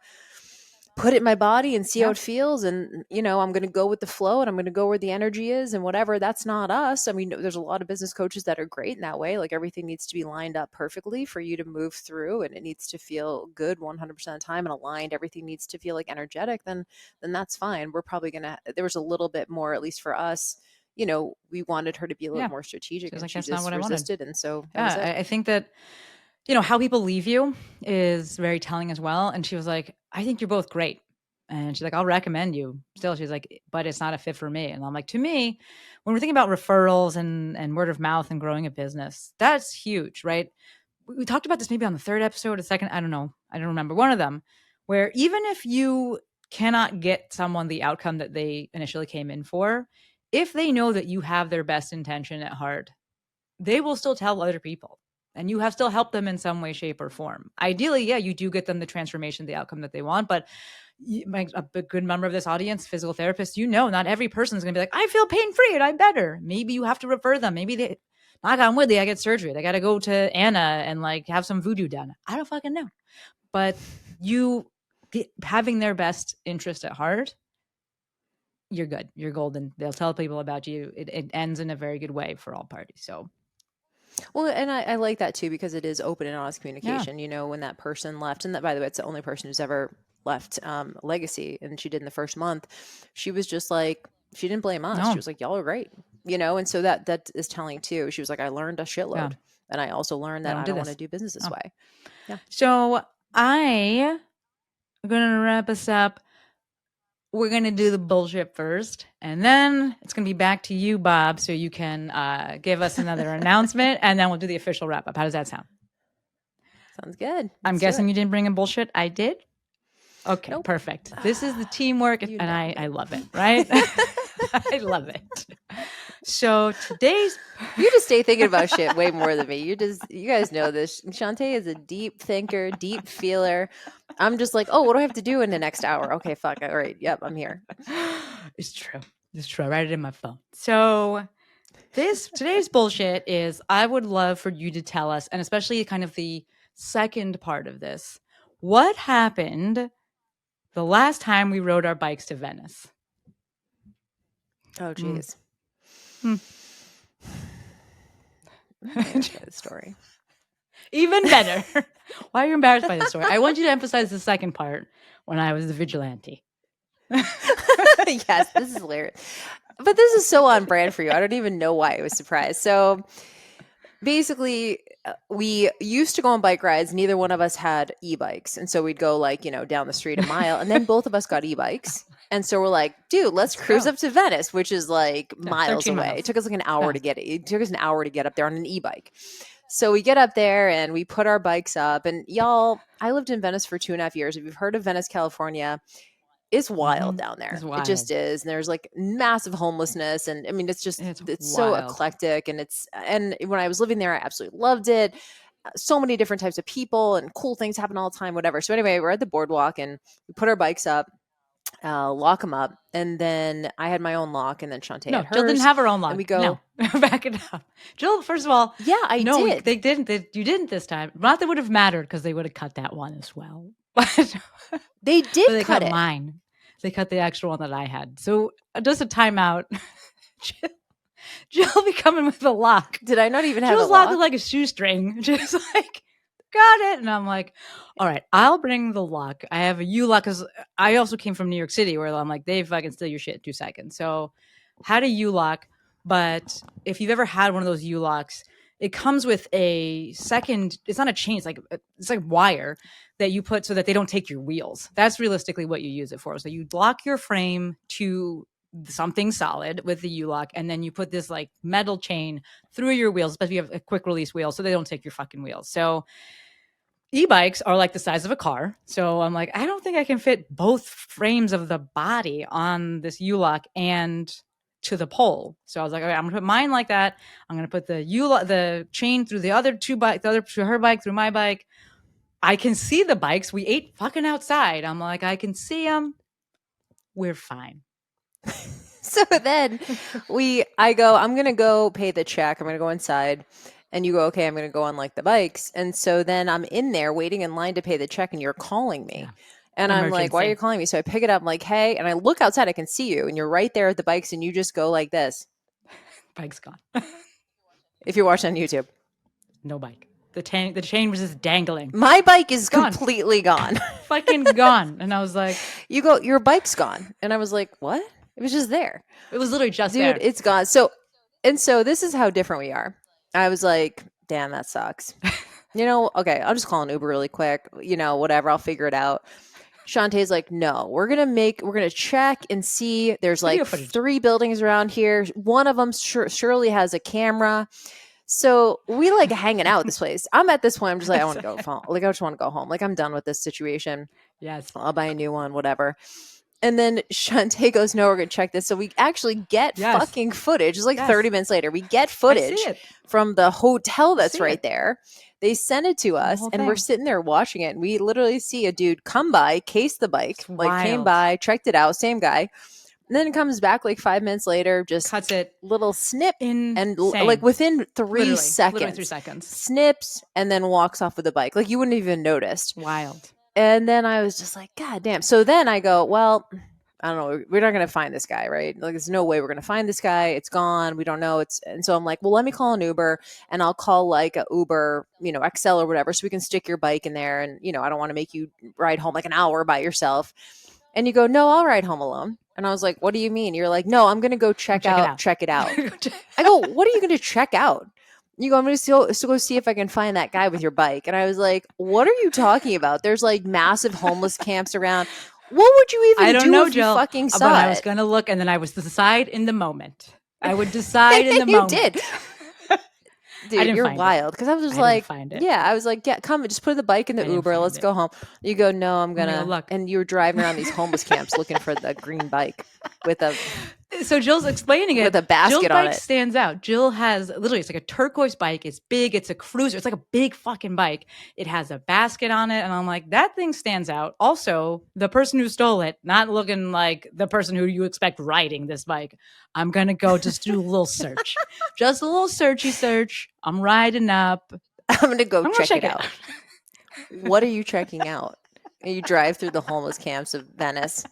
B: put it in my body and see how it feels, and I'm going to go with the flow, and I'm going to go where the energy is, and whatever. That's not us. I mean, there's a lot of business coaches that are great in that way. Like everything needs to be lined up perfectly for you to move through, and it needs to feel good 100% of the time and aligned. Everything needs to feel like energetic. Then that's fine. We're probably going to, there was a little bit more, at least for us, we wanted her to be a little more strategic, and
A: like,
B: she
A: that's not
B: just
A: what I
B: resisted.
A: wanted.
B: And so that was it.
A: I think that, how people leave you is very telling as well. And she was like, I think you're both great. And she's like, I'll recommend you. Still, she's like, but it's not a fit for me. And I'm like, to me, when we're thinking about referrals and word of mouth and growing a business, that's huge, right? We talked about this maybe on the third episode, a second, I don't know. I don't remember. One of them, where even if you cannot get someone the outcome that they initially came in for, if they know that you have their best intention at heart, they will still tell other people. And you have still helped them in some way, shape, or form. Ideally, yeah, you do get them the transformation, the outcome that they want. But a good member of this audience, physical therapists, not every person is going to be like, I feel pain free and I'm better. Maybe you have to refer them. Maybe they, knock on wood, they get surgery. They got to go to Anna and like have some voodoo done. I don't fucking know. But having their best interest at heart, you're good. You're golden. They'll tell people about you. It ends in a very good way for all parties. So.
B: Well, and I like that too, because it is open and honest communication. You know, when that person left, and that, by the way, it's the only person who's ever left legacy, and she did in the first month, she was just like, she didn't blame us.
A: No.
B: She was like, y'all are great, you know? And so that is telling too. She was like, I learned a shitload. And I also learned that I don't want to do business this way. Yeah.
A: So I'm going to wrap us up. We're going to do the bullshit first, and then it's going to be back to you, Bob, so you can give us another announcement, and then we'll do the official wrap up. How does that sound?
B: Sounds good.
A: I'm guessing you didn't bring in bullshit. I did? Okay,
B: nope.
A: Perfect. This is the teamwork, and I love it, right? I love it. So today's...
B: You just stay thinking about shit way more than me. You guys know this. Shantae is a deep thinker, deep feeler. I'm just like, oh, what do I have to do in the next hour? Okay, fuck. All right. Yep, I'm here.
A: It's true. I write it in my phone. So today's bullshit is, I would love for you to tell us, and especially kind of the second part of this, what happened the last time we rode our bikes to Venice?
B: Oh, geez. The story.
A: Even better. Why are you embarrassed by the story? I want you to emphasize the second part, when I was the vigilante.
B: Yes, this is hilarious. But this is so on brand for you. I don't even know why I was surprised. So basically, we used to go on bike rides. Neither one of us had e-bikes. And so we'd go down the street a mile, and then both of us got e-bikes. And so we're like, dude, let's cruise up to Venice, which is like miles away. It took us like an hour to get it. It took us an hour to get up there on an e-bike. So we get up there and we put our bikes up. And y'all, I lived in Venice for 2.5 years. If you've heard of Venice, California, it's wild down there. It just is. And there's like massive homelessness. And I mean, it's so eclectic. And when I was living there, I absolutely loved it. So many different types of people and cool things happen all the time, whatever. So anyway, we're at the boardwalk and we put our bikes up, lock them up. And then I had my own lock, and then Shantae had hers.
A: Jill didn't have her own lock.
B: And we go,
A: back it up. Jill, first of all,
B: did.
A: They didn't. You didn't this time. Not that it would have mattered, because they would have cut that one as well.
B: They did
A: they
B: cut
A: it. Mine. They cut the extra one that I had. So just a timeout. Jill be coming with a lock.
B: Did I not even have
A: Jill's
B: a lock?
A: locked with like a shoestring. Just like, got it. And I'm like, all right, I'll bring the lock. I have a U-lock, because I also came from New York City, where I'm like, they fucking steal your shit in 2 seconds. So had a U-lock. But if you've ever had one of those U-locks, it comes with a second, it's not a chain, it's like wire that you put so that they don't take your wheels. That's realistically what you use it for. So you lock your frame to something solid with the U-lock, and then you put this like metal chain through your wheels, especially if you have a quick release wheel, so they don't take your fucking wheels. So e-bikes are like the size of a car. So I'm like, I don't think I can fit both frames of the body on this U-lock and to the pole. So I was like, all right, I'm gonna put mine like that. I'm gonna put the chain through the other two bike, through her bike, through my bike. I can see the bikes. We ate fucking outside. I'm like, I can see them. We're fine.
B: So then I go, I'm going to go pay the check. I'm going to go inside, and you go, okay, I'm going to go on like the bikes. And so then I'm in there waiting in line to pay the check, and you're calling me. Yeah. And I'm like, why are you calling me? So I pick it up, I'm like, hey, and I look outside, I can see you, and you're right there at the bikes, and you just go like this.
A: Bike's gone.
B: If you're watching on YouTube.
A: No bike. The chain was just dangling.
B: My bike is completely gone.
A: Fucking gone. And I was like,
B: you go, your bike's gone. And I was like, what? It was just there.
A: It was literally just there.
B: Dude, it's gone. So this is how different we are. I was like, damn, that sucks. Okay, I'll just call an Uber really quick. Whatever. I'll figure it out. Shantae's like, no, we're gonna check and see. There's
A: Video
B: like
A: footage.
B: 3 buildings around here. One of them surely has a camera. So we like hanging out at this place. I'm at this point, I'm just like, I want to go home. Like, I just want to go home. Like, I'm done with this situation.
A: Yes.
B: I'll buy a new one, whatever. And then Shantae goes, no, we're going to check this. So we actually get fucking footage. It's like 30 minutes later. We get footage from the hotel that's right there. They send it to us, and we're sitting there watching it. And we literally see a dude come by, case the bike, like came by, checked it out, same guy. And then it comes back like 5 minutes later, just
A: cuts it,
B: little snip,
A: and
B: like within 3 seconds,
A: literally 3 seconds,
B: snips, and then walks off with the bike. Like, you wouldn't even noticed.
A: Wild.
B: And then I was just like, God damn. So then I go, well, I don't know. We're not going to find this guy, right? Like, there's no way we're going to find this guy. It's gone. We don't know. And so I'm like, well, let me call an Uber, and I'll call like a Uber, XL or whatever, so we can stick your bike in there. And, I don't want to make you ride home like an hour by yourself. And you go, no, I'll ride home alone. And I was like, what do you mean? You're like, no, I'm going to go check it out. I go, what are you going to check out? You go, I'm going to go see if I can find that guy with your bike. And I was like, what are you talking about? There's like massive homeless camps around. What would you even do if
A: Jill,
B: you fucking saw
A: but
B: it?
A: I was going to look, and then I was decide in the moment. I would decide in the moment.
B: You did. Dude, you're wild. Because I was just like, yeah, I was like, yeah, come, just put the bike in the Uber. Let's go home. You go, no, I'm going to look. And you were driving around these homeless camps looking for the green bike with a...
A: So Jill's explaining it.
B: With a basket
A: Jill's
B: on
A: bike
B: it.
A: stands out. Jill has literally, it's like a turquoise bike. It's big. It's a cruiser. It's like a big fucking bike. It has a basket on it. And I'm like, that thing stands out. Also, the person who stole it, not looking like the person who you expect riding this bike. I'm going to go just do a little search. Just a little searchy search. I'm riding up.
B: I'm going to go check it out. What are you checking out? And you drive through the homeless camps of Venice.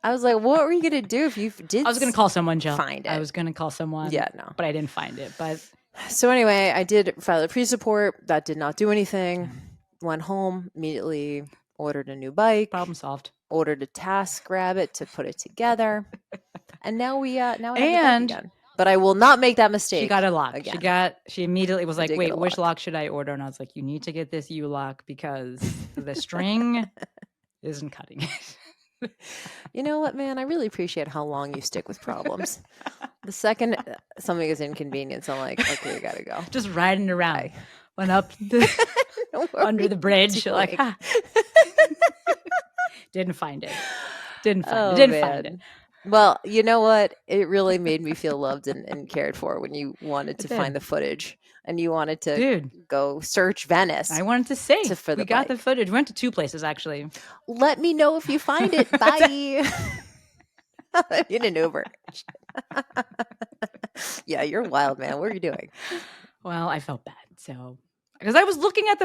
B: I was like, what were you going to do if you did?
A: I was going to call someone, Jill.
B: Find it.
A: I was going to call someone.
B: Yeah, no.
A: But I didn't find it. But
B: so anyway, I did file a pre-support. That did not do anything. Went home, immediately ordered a new bike.
A: Problem solved.
B: Ordered a TaskRabbit to put it together. And now I have the bike again. But I will not make that mistake.
A: She got a lock. Again. She immediately was like, wait, which lock should I order? And I was like, you need to get this U-lock because the string isn't cutting it.
B: You know what, man? I really appreciate how long you stick with problems. The second something is inconvenience, I'm like, okay, you gotta go.
A: Just riding around. Went up under the bridge. Like, didn't find it. Didn't find it.
B: Well, you know what? It really made me feel loved and cared for when you wanted to find the footage and you wanted to go search Venice.
A: I wanted to say we got the footage. We went to 2 places, actually.
B: Let me know if you find it. Bye. In an Uber. Yeah, you're wild, man. What are you doing?
A: Well, I felt bad. So, because I was looking at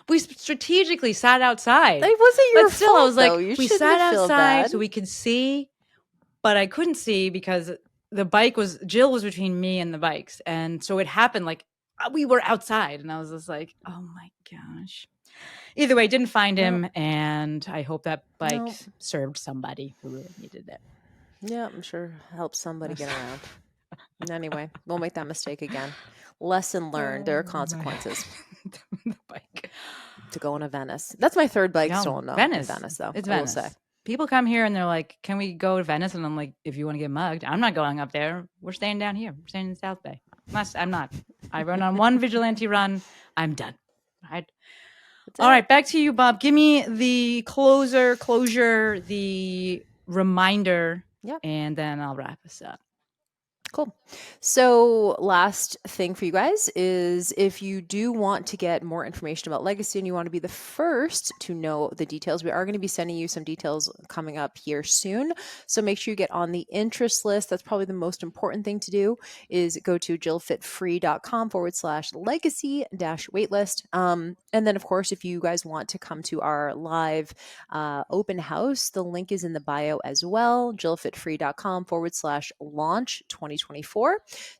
A: we strategically sat outside.
B: It wasn't your
A: fault. Still, I was like, we sat outside so we could see. But I couldn't see because Jill was between me and the bikes. And so it happened like we were outside and I was just like, oh my gosh. Either way, didn't find him. And I hope that bike served somebody who really needed it.
B: Yeah, I'm sure helped somebody get around. Anyway, we'll make that mistake again. Lesson learned. There are consequences.
A: The bike.
B: To go on a Venice. That's my 3rd bike stolen though.
A: Venice,
B: though.
A: It's Venice. People come here and they're like, can we go to Venice? And I'm like, if you want to get mugged, I'm not going up there. We're staying down here. We're staying in South Bay. I'm not. I run on one vigilante run. I'm done. All right. Back to you, Bob. Give me the closure, the reminder, and then I'll wrap this up.
B: Cool. So last thing for you guys is if you do want to get more information about Legacy and you want to be the first to know the details, we are going to be sending you some details coming up here soon. So make sure you get on the interest list. That's probably the most important thing to do is go to jillfitfree.com/legacy-waitlist. And then of course, if you guys want to come to our live open house, the link is in the bio as well, jillfitfree.com/launch 2024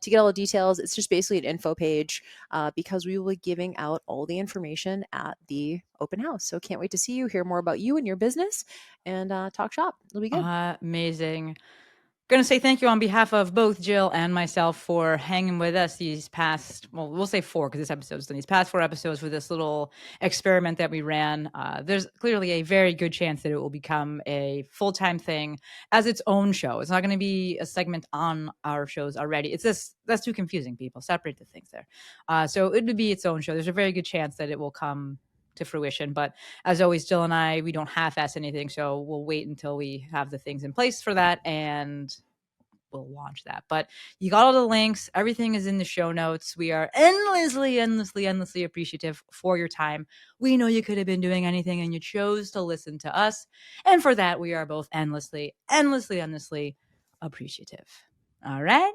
B: to get all the details. It's just basically an info page because we will be giving out all the information at the open house. So can't wait to see you, hear more about you and your business, and talk shop. It'll be good.
A: Amazing. going to say thank you on behalf of both Jill and myself for hanging with us these past, well, we'll say 4 because this episode's done. These past 4 episodes for this little experiment that we ran. There's clearly a very good chance that it will become a full-time thing as its own show. It's not going to be a segment on our shows already. It's this, that's too confusing, people. Separate the things there. So it would be its own show. There's a very good chance that it will come to fruition. But as always, Jill and I, we don't half-ass anything. So we'll wait until we have the things in place for that and we'll launch that. But you got all the links. Everything is in the show notes. We are endlessly appreciative for your time. We know you could have been doing anything and you chose to listen to us. And for that, we are both endlessly appreciative. All right?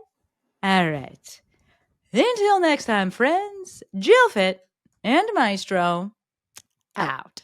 A: All right. Until next time, friends, Jill Fit and Maestro out.